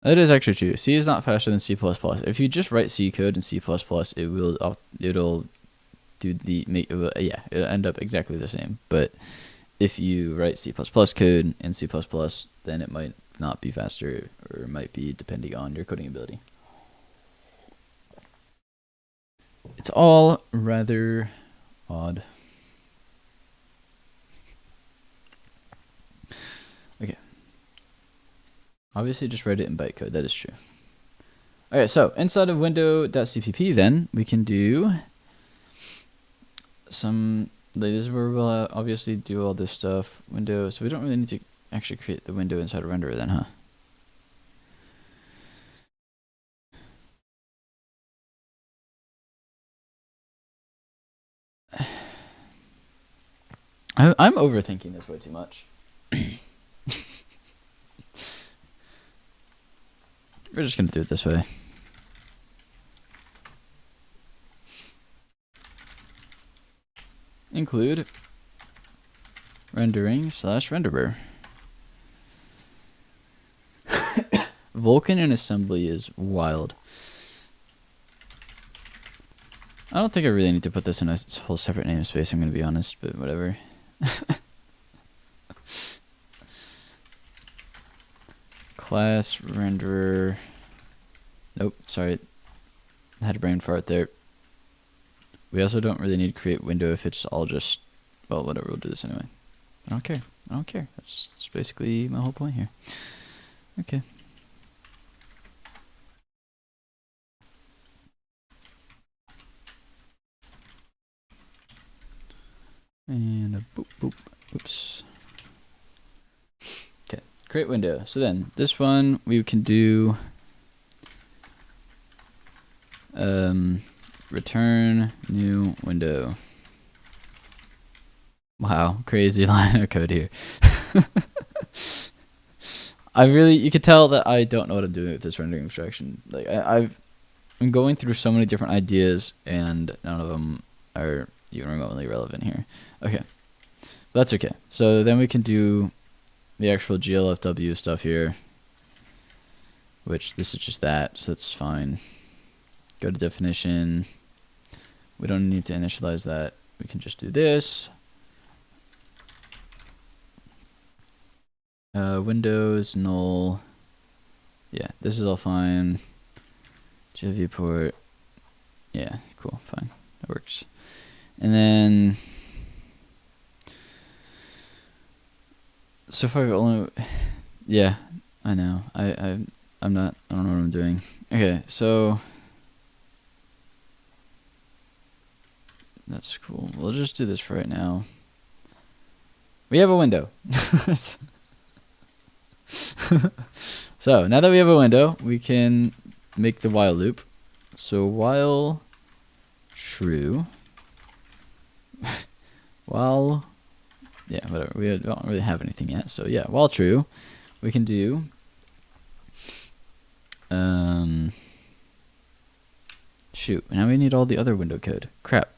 That is actually true. C is not faster than C++. If you just write C code in C++, it'll do it'll end up exactly the same. But if you write C++ code in C++, then it might not be faster, or it might be depending on your coding ability. It's all rather odd. Okay. Obviously just write it in bytecode, that is true. Okay, so inside of window.cpp then, we can do some, this is where we'll obviously do all this stuff. Window, so we don't really need to actually create the window inside of renderer then, huh? I'm overthinking this way too much. We're just going to do it this way. Include rendering / renderer. Vulkan in assembly is wild. I don't think I really need to put this in a whole separate namespace, I'm going to be honest, but whatever. Class renderer. Nope, sorry. I had a brain fart there. We also don't really need to create window if it's all just, well, whatever, we'll do this anyway. I don't care. I don't care. That's basically my whole point here. Okay. And a boop, boop, oops. Okay, create window. So then, this one we can do return new window. Wow, crazy line of code here. You could tell that I don't know what I'm doing with this rendering abstraction. Like I'm going through so many different ideas, and none of them are even remotely relevant here. Okay, that's okay. So then we can do the actual GLFW stuff here, which this is just that, so that's fine. Go to definition. We don't need to initialize that. We can just do this. Windows null. Yeah, this is all fine. GL viewport. Yeah, cool, fine. That works. And then so far we've only, yeah, I know. I don't know what I'm doing. Okay, so that's cool. We'll just do this for right now. We have a window. So now that we have a window, we can make the while loop. So while true, while, yeah, whatever. We don't really have anything yet. So yeah, while true, we can do shoot. Now we need all the other window code. Crap.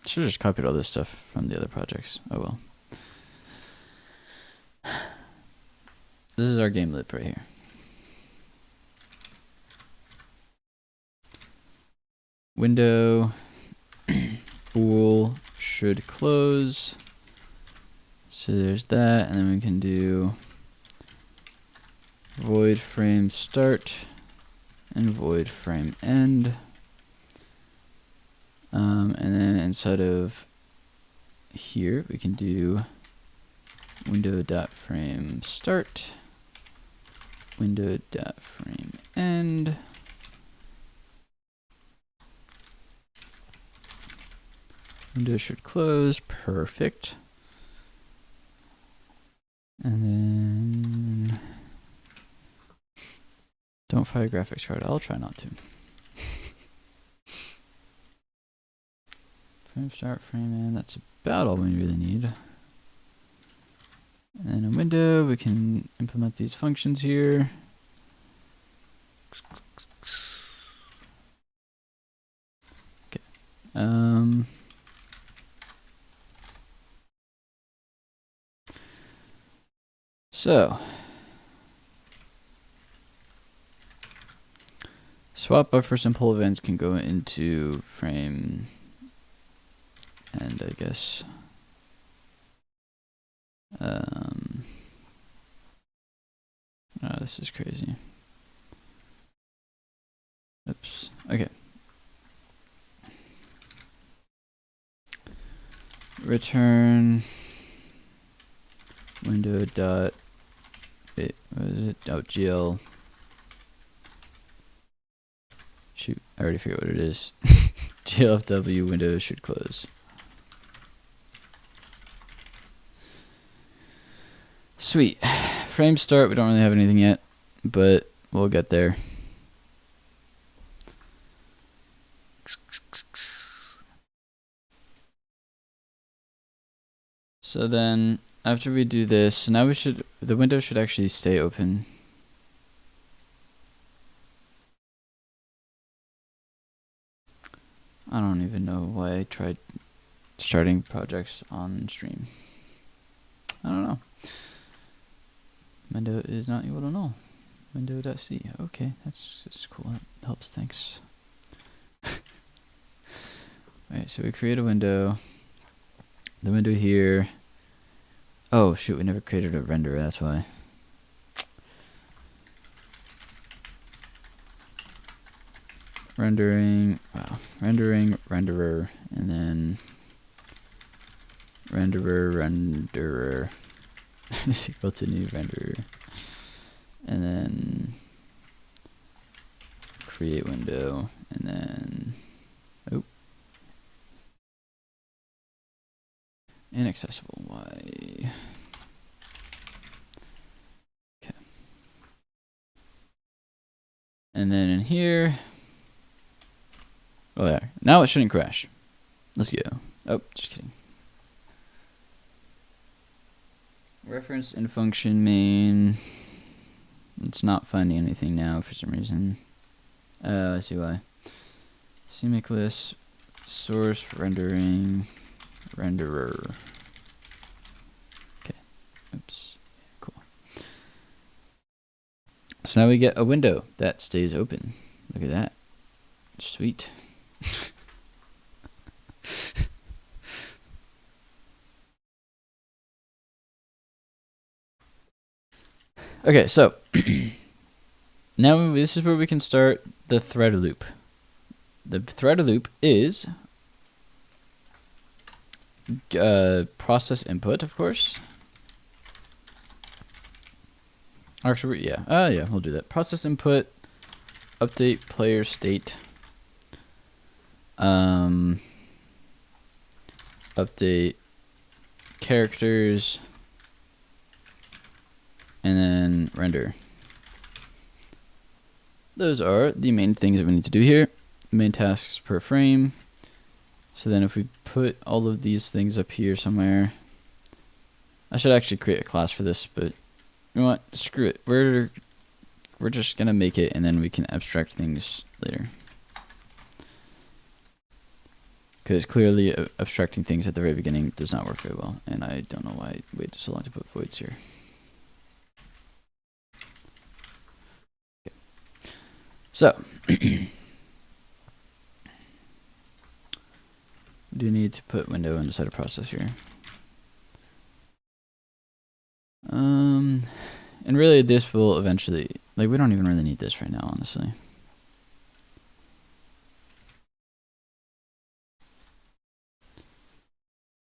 Should have just copied all this stuff from the other projects. Oh well. This is our game loop right here. Window bool should close. So there's that, and then we can do void frame start and void frame end. And then inside of here, we can do window.frame start, window.frame end. Window should close. Perfect. And then don't fire graphics card. I'll try not to. Frame start, frame end. That's about all we really need. And then in window, we can implement these functions here. Okay. So swap buffers and pull events can go into frame and I guess oh, this is crazy. Oops. Okay. Return window dot wait, what is it? Oh, GL. Shoot, I already forget what it is. GLFW window should close. Sweet. Frame start, we don't really have anything yet, but we'll get there. So then after we do this, now the window should actually stay open. I don't even know why I tried starting projects on stream. I don't know. Window is not able to null. Window.c. Okay, that's cool. That helps, thanks. Alright, so we create a window. The window here. Oh shoot, we never created a renderer, that's why. Rendering, wow, rendering, renderer, and then renderer is equal to new renderer. And then create window, and then, oh, inaccessible, Y. Okay. And then in here, oh yeah, now it shouldn't crash. Let's go. Oh, just kidding. Reference in function main. It's not finding anything now for some reason. I see why. CMake list, source rendering, renderer. Okay. Oops. Cool. So now we get a window that stays open. Look at that. Sweet. Okay, so now this is where we can start the thread loop. the thread loop is process input, of course. Actually, yeah. Yeah, we'll do that. Process input, update player state, update characters, and then render. Those are the main things that we need to do here. Main tasks per frame. So then if we put all of these things up here somewhere, I should actually create a class for this, but you know what? Screw it. We're just gonna make it, and then we can abstract things later. Because clearly abstracting things at the very beginning does not work very well, and I don't know why I waited so long to put voids here. Okay. So do need to put window inside a process here. And really this will eventually, like, we don't even really need this right now, honestly.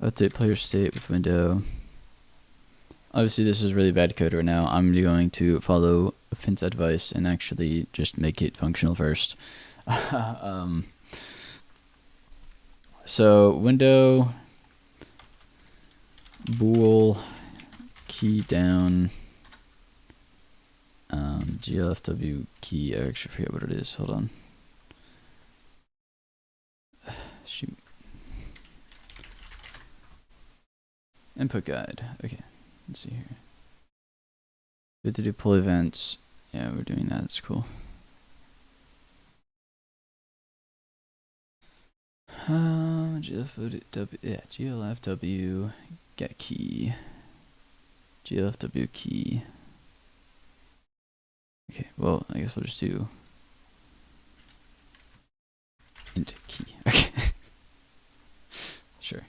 Update player state with window. Obviously this is really bad code right now. I'm going to follow Finn's advice and actually just make it functional first. So window bool key down glfw key. I actually forget what it is. Hold on. Shoot. Input guide. Okay, let's see here. We have to do pull events. Yeah, we're doing that. That's cool. GLFW get key. GLFW key. Okay, well, I guess we'll just do int key. Okay. Sure.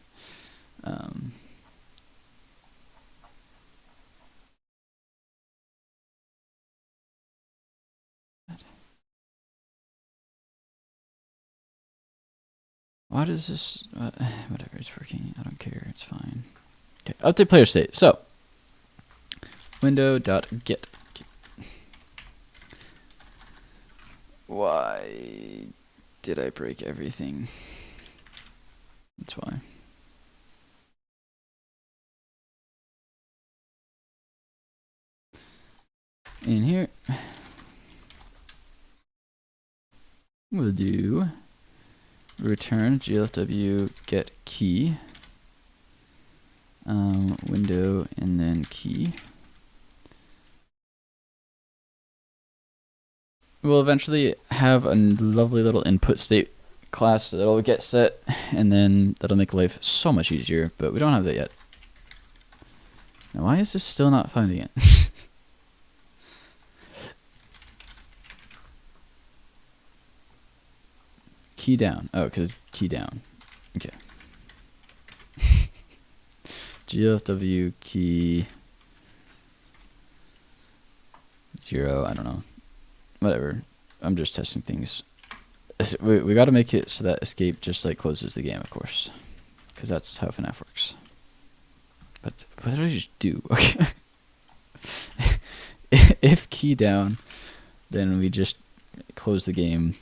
Why does this, whatever, it's working. I don't care, it's fine. Okay, update player state. So, window.get. Why did I break everything? That's why. In here, we'll do return glfw get key, window, and then key. We'll eventually have a lovely little input state class that'll get set, and then that'll make life so much easier, but we don't have that yet. Now, why is this still not finding it? Key down. Oh, because key down. Okay. glfw key 0. I don't know. Whatever. I'm just testing things. We got to make it so that escape just like closes the game, of course, because that's how FNAF works. But what did I just do? Okay. If key down, then we just close the game.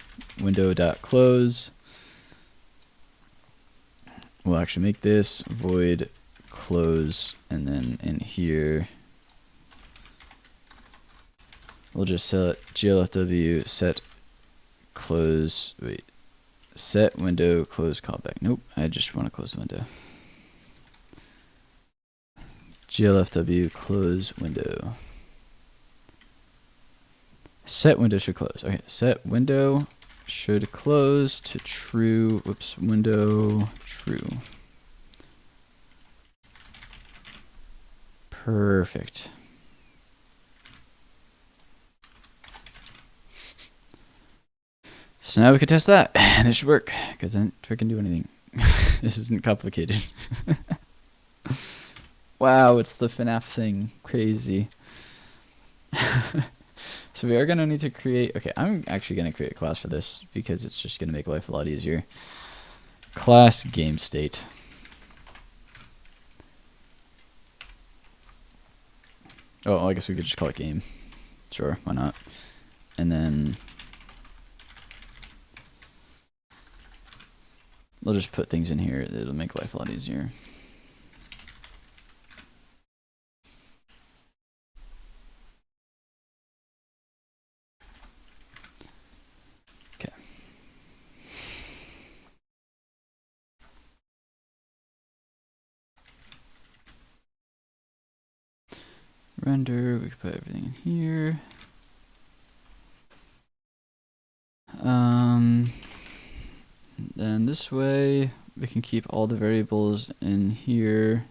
Window.close. We'll actually make this void close, and then in here we'll just set glfw set close. Wait, set window close callback. Nope, I just want to close the window. glfw close window. Set window should close. Okay, set window should close to true. Whoops, window true. Perfect. So now we can test that, and it should work, because I didn't freaking do anything. This isn't complicated. Wow, it's the FNAF thing. Crazy. So we are gonna need to create. Okay, I'm actually gonna create a class for this because it's just gonna make life a lot easier. Class game state. Oh, I guess we could just call it game. Sure, why not? And then we'll just put things in here that'll make life a lot easier. Okay. Render, we can put everything in here. Then this way we can keep all the variables in here.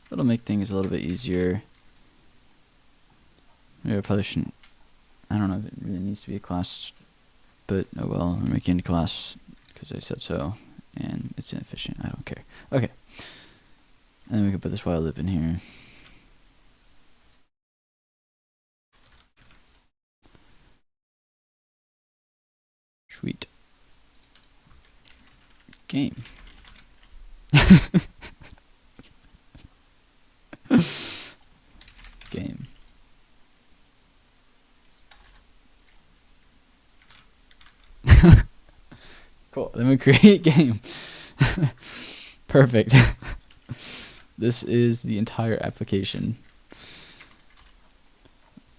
That'll make things a little bit easier. Maybe I probably shouldn't. I don't know if it really needs to be a class, but oh well, I'm making it a class because I said so, and it's inefficient. I don't care. Okay, and then we can put this while loop in here. Sweet. Game. Game. Cool. Then we create game. Perfect. This is the entire application.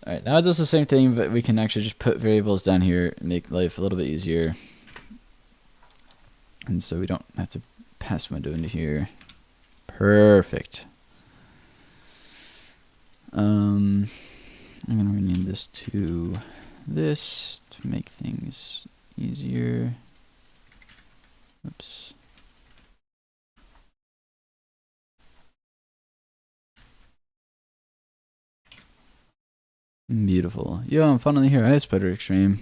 Alright, now it does the same thing, but we can actually just put variables down here and make life a little bit easier. And so we don't have to pass window into here. Perfect. I'm going to rename this to this to make things easier. Oops. Beautiful. Yo, I'm finally here. Hi, Spider Extreme.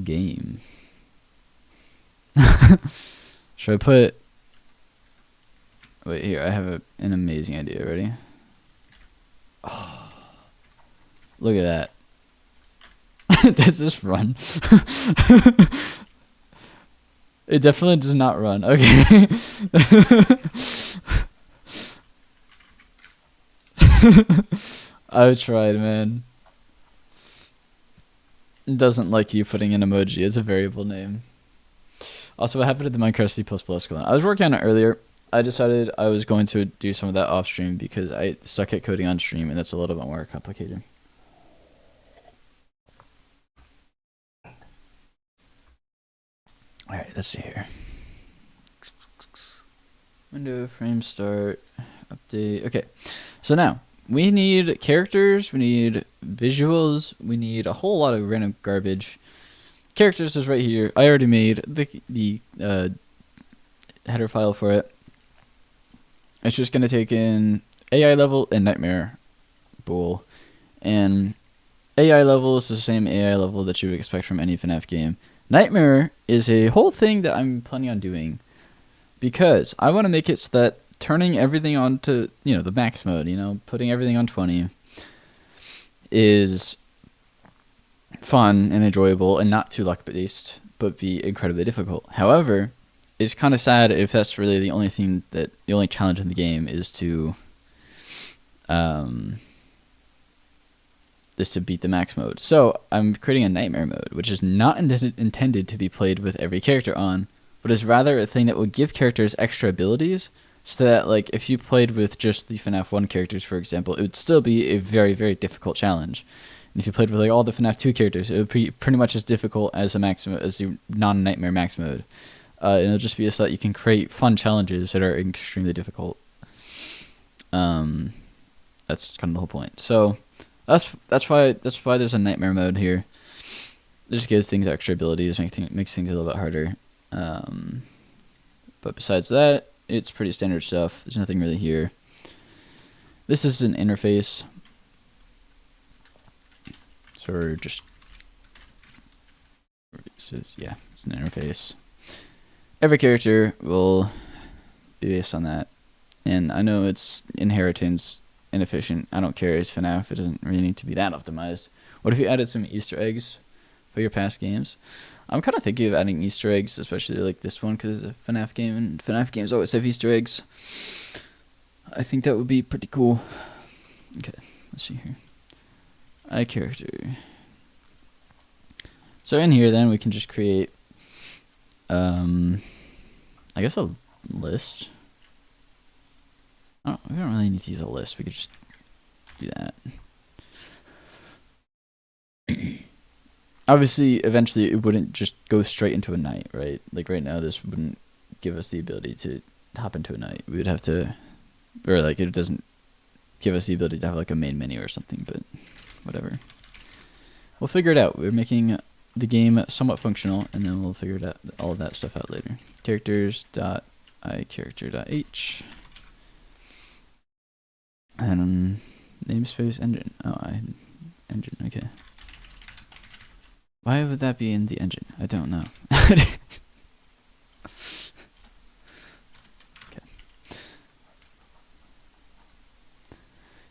Game. Should I put... Wait, here. I have an amazing idea. Ready? Oh, look at that. Does this run? It definitely does not run. Okay. I tried, man. It doesn't like you putting an emoji as a variable name. Also, what happened to the Minecraft C++ clone? I was working on it earlier. I decided I was going to do some of that off stream because I suck at coding on stream, and that's a little bit more complicated. All right, let's see here. Window, frame start, update. Okay, so now we need characters, we need visuals, we need a whole lot of random garbage. Characters is right here. I already made the header file for it. It's just going to take in AI level and nightmare bool. And AI level is the same AI level that you would expect from any FNAF game. Nightmare is a whole thing that I'm planning on doing because I want to make it so that turning everything on to, the max mode, putting everything on 20 is fun and enjoyable and not too luck based, but be incredibly difficult. However, it's kind of sad if that's really the only challenge in the game is to beat the max mode. So I'm creating a nightmare mode, which is not intended to be played with every character on, but is rather a thing that will give characters extra abilities, so that like if you played with just the FNAF 1 characters, for example, it would still be a very, very difficult challenge. And if you played with like all the FNAF 2 characters, it would be pretty much as difficult as the non-nightmare max mode. And it'll just be so that you can create fun challenges that are extremely difficult. That's kind of the whole point. So that's why there's a nightmare mode here. It just gives things extra abilities, makes things a little bit harder. But besides that, it's pretty standard stuff. There's nothing really here. This is an interface. So we're just... it's an interface. Every character will be based on that. And I know it's inheritance inefficient. I don't care. It's FNAF. It doesn't really need to be that optimized. What if you added some Easter eggs for your past games? I'm kind of thinking of adding Easter eggs, especially like this one because it's a FNAF game, and FNAF games always have Easter eggs. I think that would be pretty cool. Okay, let's see here. iCharacter. So in here, then we can just create, I guess a list. We don't really need to use a list. We could just do that. Obviously, eventually, it wouldn't just go straight into a night, right? Like right now, this wouldn't give us the ability to hop into a night. We would have to, or like it doesn't give us the ability to have like a main menu or something, but whatever. We'll figure it out. We're making the game somewhat functional, and then we'll figure it out, all of that stuff out later. Characters.iCharacter.h and namespace engine. Engine, okay. Why would that be in the engine? I don't know. Okay.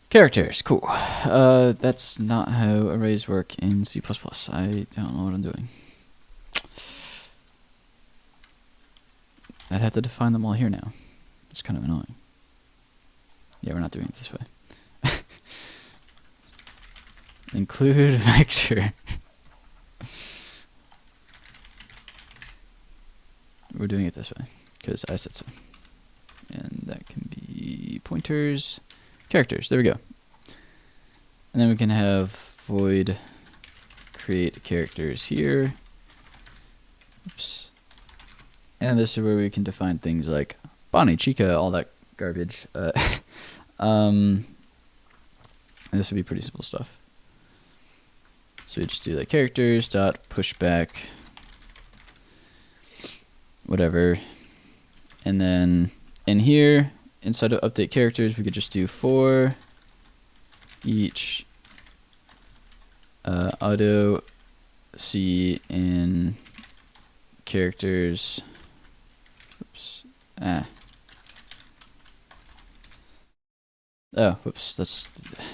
Characters, cool. That's not how arrays work in C++. I don't know what I'm doing. I'd have to define them all here now. It's kind of annoying. Yeah, we're not doing it this way. Include vector. We're doing it this way because I said so. And that can be pointers, characters. There we go. And then we can have void create characters here. Oops. And this is where we can define things like Bonnie, Chica, all that garbage. And this would be pretty simple stuff. So we just do like characters dot pushback whatever, and then in here inside of update characters we could just do for each auto C in characters. Oops. Oh, whoops. That's,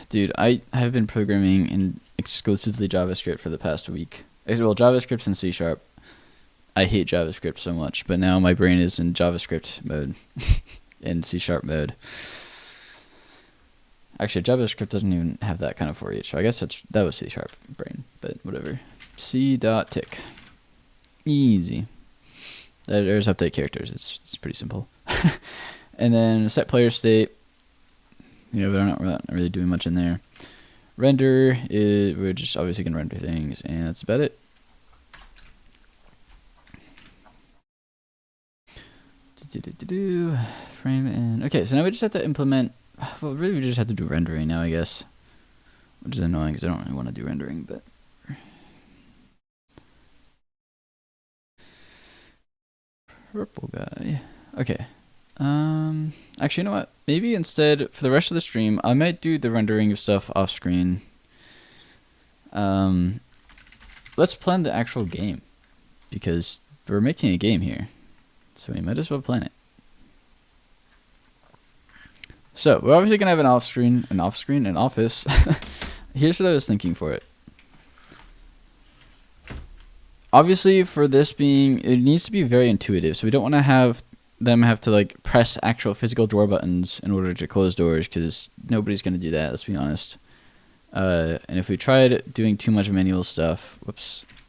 dude, I have been programming in exclusively JavaScript for the past week. Well, JavaScript and C#. I hate JavaScript so much, but now my brain is in JavaScript mode, in C# mode. Actually, JavaScript doesn't even have that kind of for each, so I guess that was C# brain, but whatever. C.tick. Easy. There's update characters. It's pretty simple. And then set player state. But we're not really doing much in there. Render is, we're just obviously gonna render things, and that's about it. Frame in. Okay, so now we just have to implement. Well, really, we just have to do rendering now, I guess, which is annoying because I don't really want to do rendering, but. Purple guy. Okay. Actually, you know what? Maybe instead, for the rest of the stream, I might do the rendering of stuff off screen. Let's plan the actual game, because we're making a game here, so we might as well plan it. So we're obviously gonna have an office. Here's what I was thinking for it. Obviously, for this being, it needs to be very intuitive, so we don't want to have them have to like press actual physical door buttons in order to close doors, because nobody's going to do that, let's be honest. And if we tried doing too much manual stuff,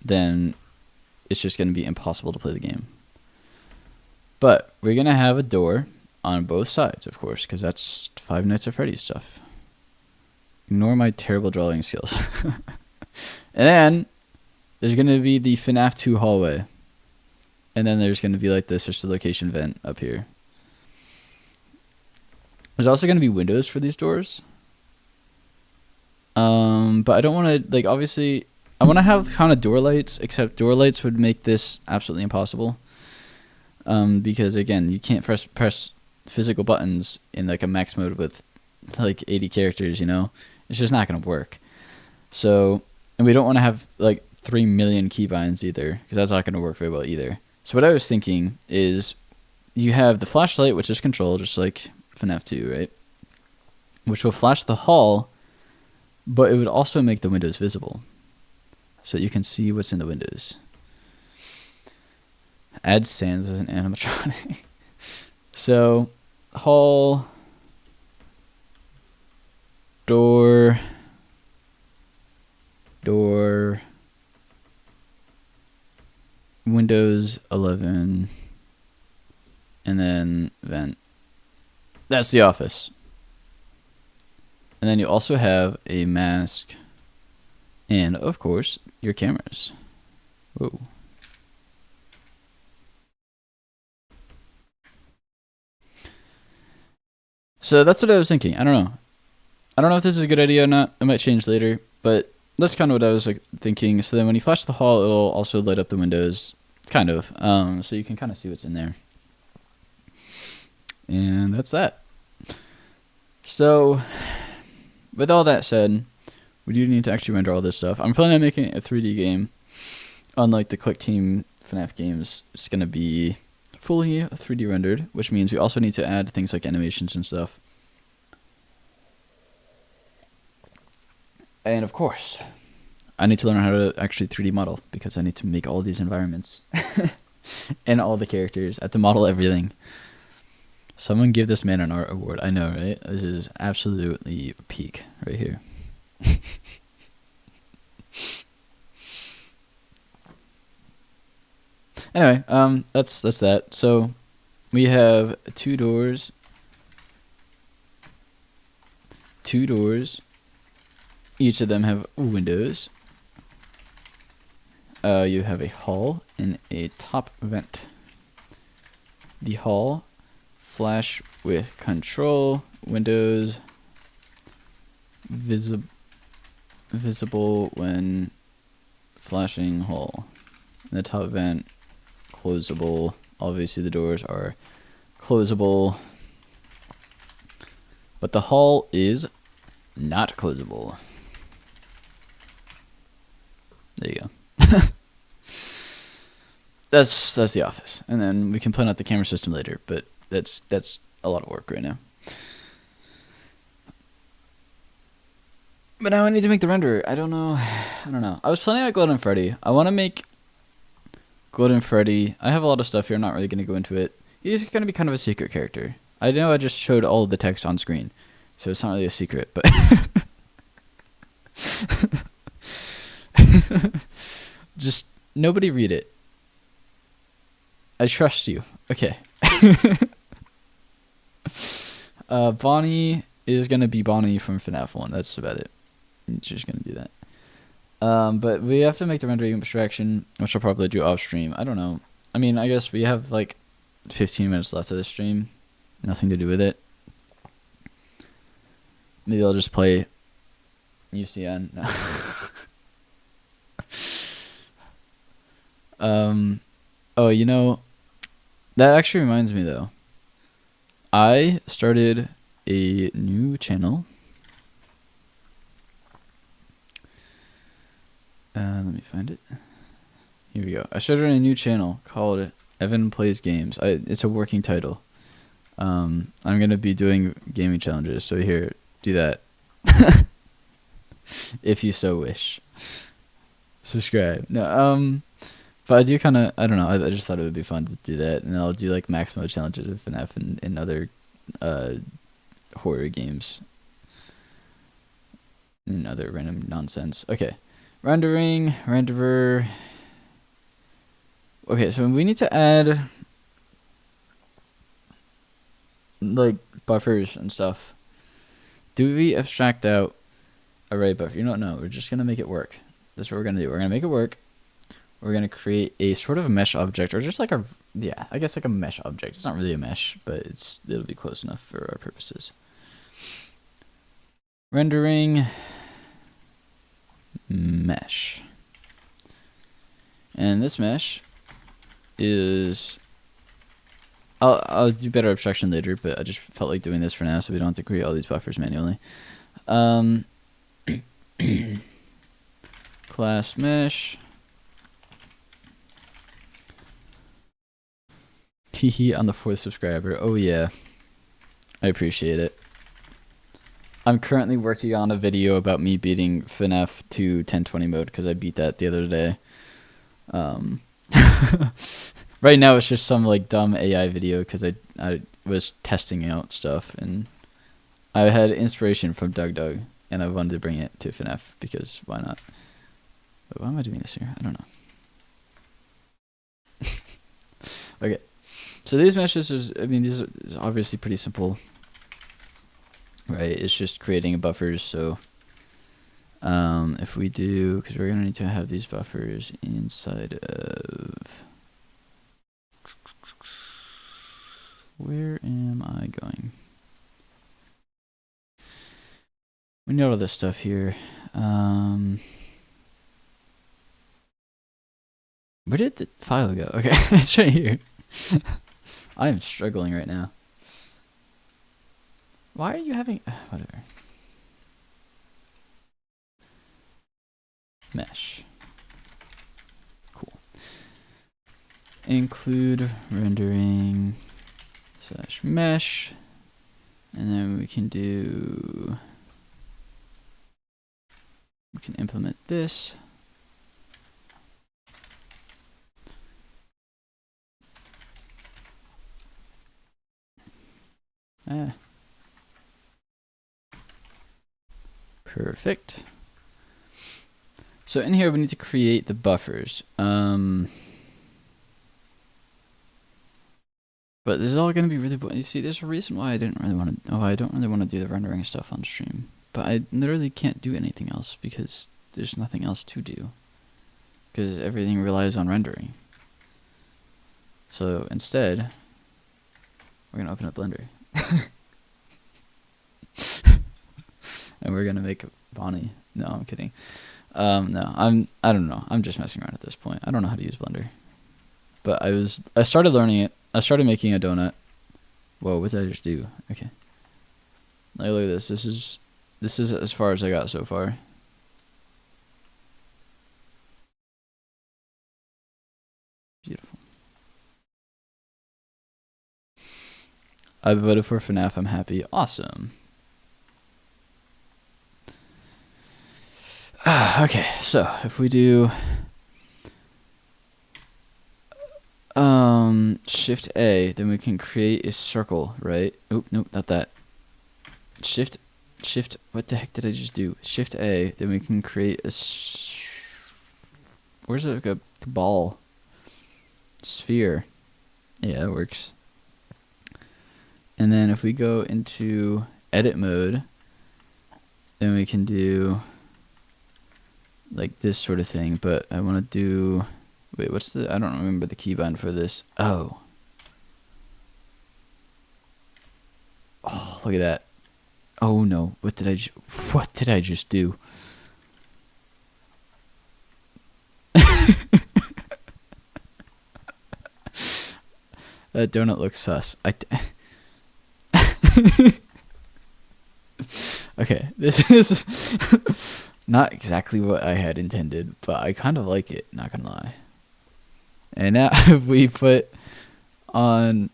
then it's just going to be impossible to play the game. But we're going to have a door on both sides, of course, because that's Five Nights at Freddy's stuff. Ignore my terrible drawing skills. And then there's going to be the FNAF 2 hallway. And then there's going to be like this, just a location vent up here. There's also going to be windows for these doors. But I don't want to, like, obviously, I want to have kind of door lights, except door lights would make this absolutely impossible. Because, again, you can't press physical buttons in, like, a max mode with, like, 80 characters, It's just not going to work. So, and we don't want to have, like, 3 million keybinds either, because that's not going to work very well either. So what I was thinking is you have the flashlight, which is control, just like FNAF 2, right? which will flash the hall, but it would also make the windows visible, so that you can see what's in the windows. Add sands as an animatronic. So, hall, door, Windows 11, and then vent. That's the office. And then you also have a mask, and of course, your cameras. Whoa. So that's what I was thinking. I don't know. I don't know if this is a good idea or not. It might change later, but that's kind of what I was like thinking. So then when you flash the hall, it'll also light up the windows, kind of. So you can kind of see what's in there. And that's that. So, with all that said, we do need to actually render all this stuff. I'm planning on making it a 3D game. Unlike the Click Team FNAF games, it's going to be fully 3D rendered, which means we also need to add things like animations and stuff. And of course, I need to learn how to actually 3D model, because I need to make all these environments and all the characters. I have to model everything. Someone give this man an art award. I know, right? This is absolutely peak right here. Anyway, that's that. So we have two doors. Each of them have windows. You have a hall and a top vent. The hall flash with control, windows visible when flashing hall. And the top vent closable. Obviously the doors are closable, but the hall is not closable. There you go. That's the office, and then we can plan out the camera system later, but that's a lot of work right now. But now I need to make the renderer. I don't know. I was planning on Golden Freddy. I want to make Golden Freddy. I have a lot of stuff here. I'm not really going to go into it. He's going to be kind of a secret character. I know I just showed all of the text on screen, so it's not really a secret, but just nobody read it. I trust you. Okay. Bonnie is going to be Bonnie from FNAF 1. That's about it. It's just going to do that. But we have to make the rendering abstraction, which I'll probably do off stream. I don't know. I mean, I guess we have like 15 minutes left of this stream. Nothing to do with it. Maybe I'll just play UCN. Oh, you know, that actually reminds me though. I started a new channel. Let me find it. Here we go. I started a new channel called Evan Plays Games. It's a working title. I'm gonna be doing gaming challenges. So here, do that. If you so wish. Subscribe. No, but I do kind of, I don't know, I just thought it would be fun to do that, and I'll do like max mode challenges of FNAF and other horror games and other random nonsense. Okay, renderer. Okay, so we need to add like buffers and stuff. Do we abstract out array buffer? You don't know. We're just gonna make it work. That's what we're gonna do. We're gonna make it work. We're going to create a sort of a mesh object, or just like a, yeah, I guess like a mesh object. It's not really a mesh, but it'll be close enough for our purposes. Rendering mesh. And this mesh is, I'll do better abstraction later, but I just felt like doing this for now so we don't have to create all these buffers manually. Class mesh. Teehee on the 4th subscriber. Oh yeah, I appreciate it. I'm currently working on a video about me beating FNAF to 1020 mode because I beat that the other day. Right now it's just some like dumb AI video because I was testing out stuff and I had inspiration from Doug and I wanted to bring it to FNAF because why not? But why am I doing this here? I don't know. Okay, so these meshes is these is obviously pretty simple, right? It's just creating buffers. So if we do, because we're gonna need to have these buffers inside of, where am I going? We know all this stuff here. Where did the file go? Okay, it's right here. I am struggling right now. Why are you having... whatever. Mesh. Cool. Include rendering / mesh. And then we can do... we can implement this. Perfect. So in here we need to create the buffers. But this is all going to be really... you see, there's a reason why I didn't really want to... I don't really want to do the rendering stuff on stream. But I literally can't do anything else because there's nothing else to do. Because everything relies on rendering. So instead, we're going to open up Blender. And we're going to make Bonnie. No, I'm kidding. No, I don't know. I'm just messing around at this point. I don't know how to use Blender. But I started learning it. I started making a donut. Whoa, what did I just do? Okay. Like, look at this. This is as far as I got so far. Beautiful. I voted for FNAF. I'm happy. Awesome. Okay, so if we do Shift A, then we can create a circle, right? Oop, nope, not that. Shift, what the heck did I just do? Shift A, then we can create a... where's it, like a ball? Sphere. Yeah, that works. And then if we go into edit mode, then we can do like this sort of thing, but I want to do... wait, what's the... I don't remember the keybind for this. Oh. Oh, look at that. Oh no, what did I just do? That donut looks sus. Okay, this is not exactly what I had intended, but I kind of like it, not gonna lie. And now if we put on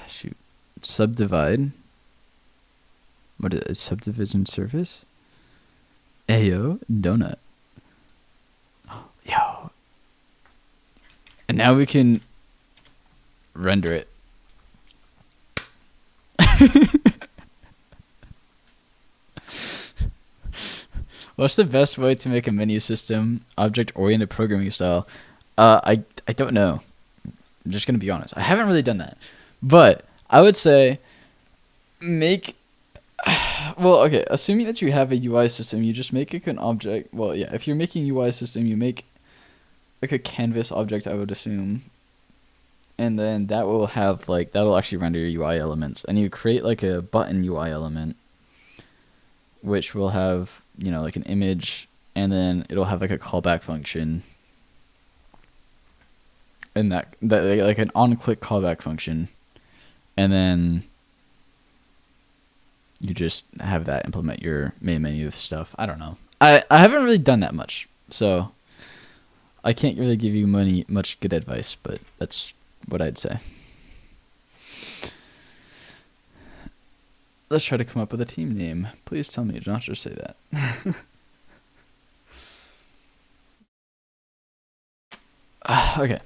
shoot, subdivide. What is it? Subdivision surface? Ayo, donut. Yo. And now we can render it. What's the best way to make a menu system object-oriented programming style? I don't know. I'm just gonna be honest. I haven't really done that, but I would say make... well, okay. Assuming that you have a UI system, you just make it an object. Well, yeah. If you're making UI system, you make like a canvas object, I would assume, and then that will have like that'll actually render your UI elements, and you create like a button UI element, which will have, you know, like an image, and then it'll have like a callback function, and that like an on-click callback function, and then you just have that implement your main menu of stuff. I don't know. I haven't really done that much, so I can't really give you much good advice, but that's what I'd say. let's try to come up with a team name. Please tell me to not just say that. Okay.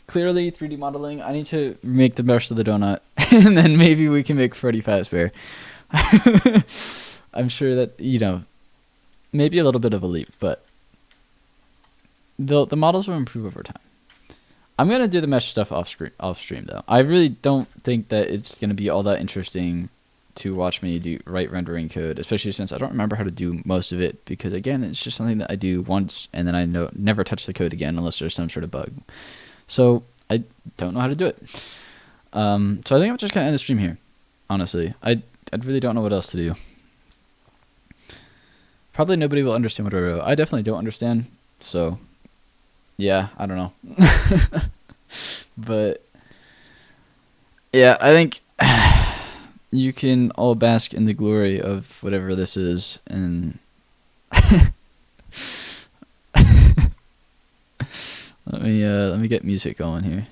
Clearly 3D modeling. I need to make the rest of the donut, and then maybe we can make Freddy Fazbear. I'm sure that, you know, maybe a little bit of a leap, but the models will improve over time. I'm gonna do the mesh stuff off stream though. I really don't think that it's gonna be all that interesting to watch me write rendering code, especially since I don't remember how to do most of it, because again, it's just something that I do once and then I never touch the code again unless there's some sort of bug. So I don't know how to do it. So I think I'm just gonna end the stream here. Honestly, I really don't know what else to do. Probably nobody will understand what I wrote. I definitely don't understand. So yeah, I don't know. But yeah, I think you can all bask in the glory of whatever this is, and let me get music going here.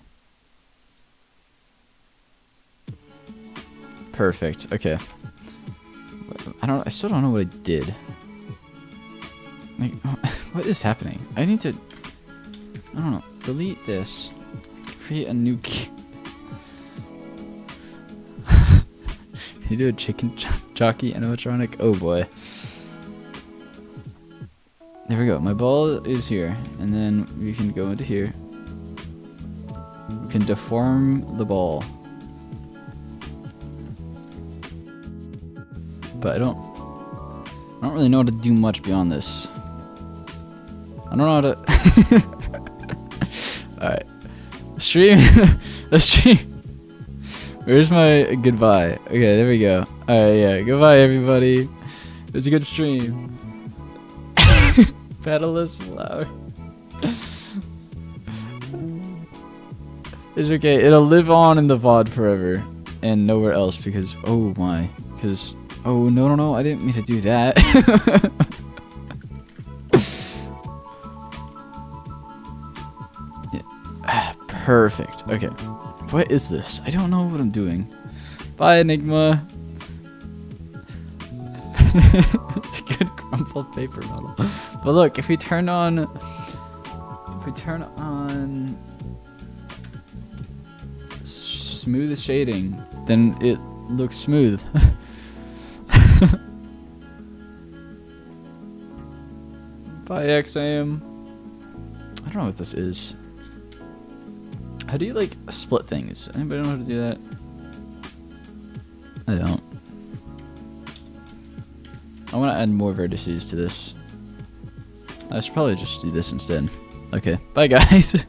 Perfect. Okay. I still don't know what I did. Like, what is happening? I need to, I don't know, delete this. Create a new key. You do a chicken jockey animatronic? Oh boy. There we go. My ball is here. And then we can go into here. We can deform the ball. But I don't really know how to do much beyond this. I don't know how to... Alright. Stream. Let's stream. Where's my goodbye? Okay, there we go. Alright, yeah. Goodbye, everybody. It was a good stream. Petalist flower. It's okay. It'll live on in the VOD forever. And nowhere else because... Oh my. Because... Oh, no. I didn't mean to do that. Yeah. Perfect. Okay. What is this? I don't know what I'm doing. Bye, Enigma. Good crumpled paper model. But look, if we turn on smooth shading, then it looks smooth. Bye, XAM. I don't know what this is. How do you, like, split things? Anybody know how to do that? I don't. I want to add more vertices to this. I should probably just do this instead. Okay, bye guys.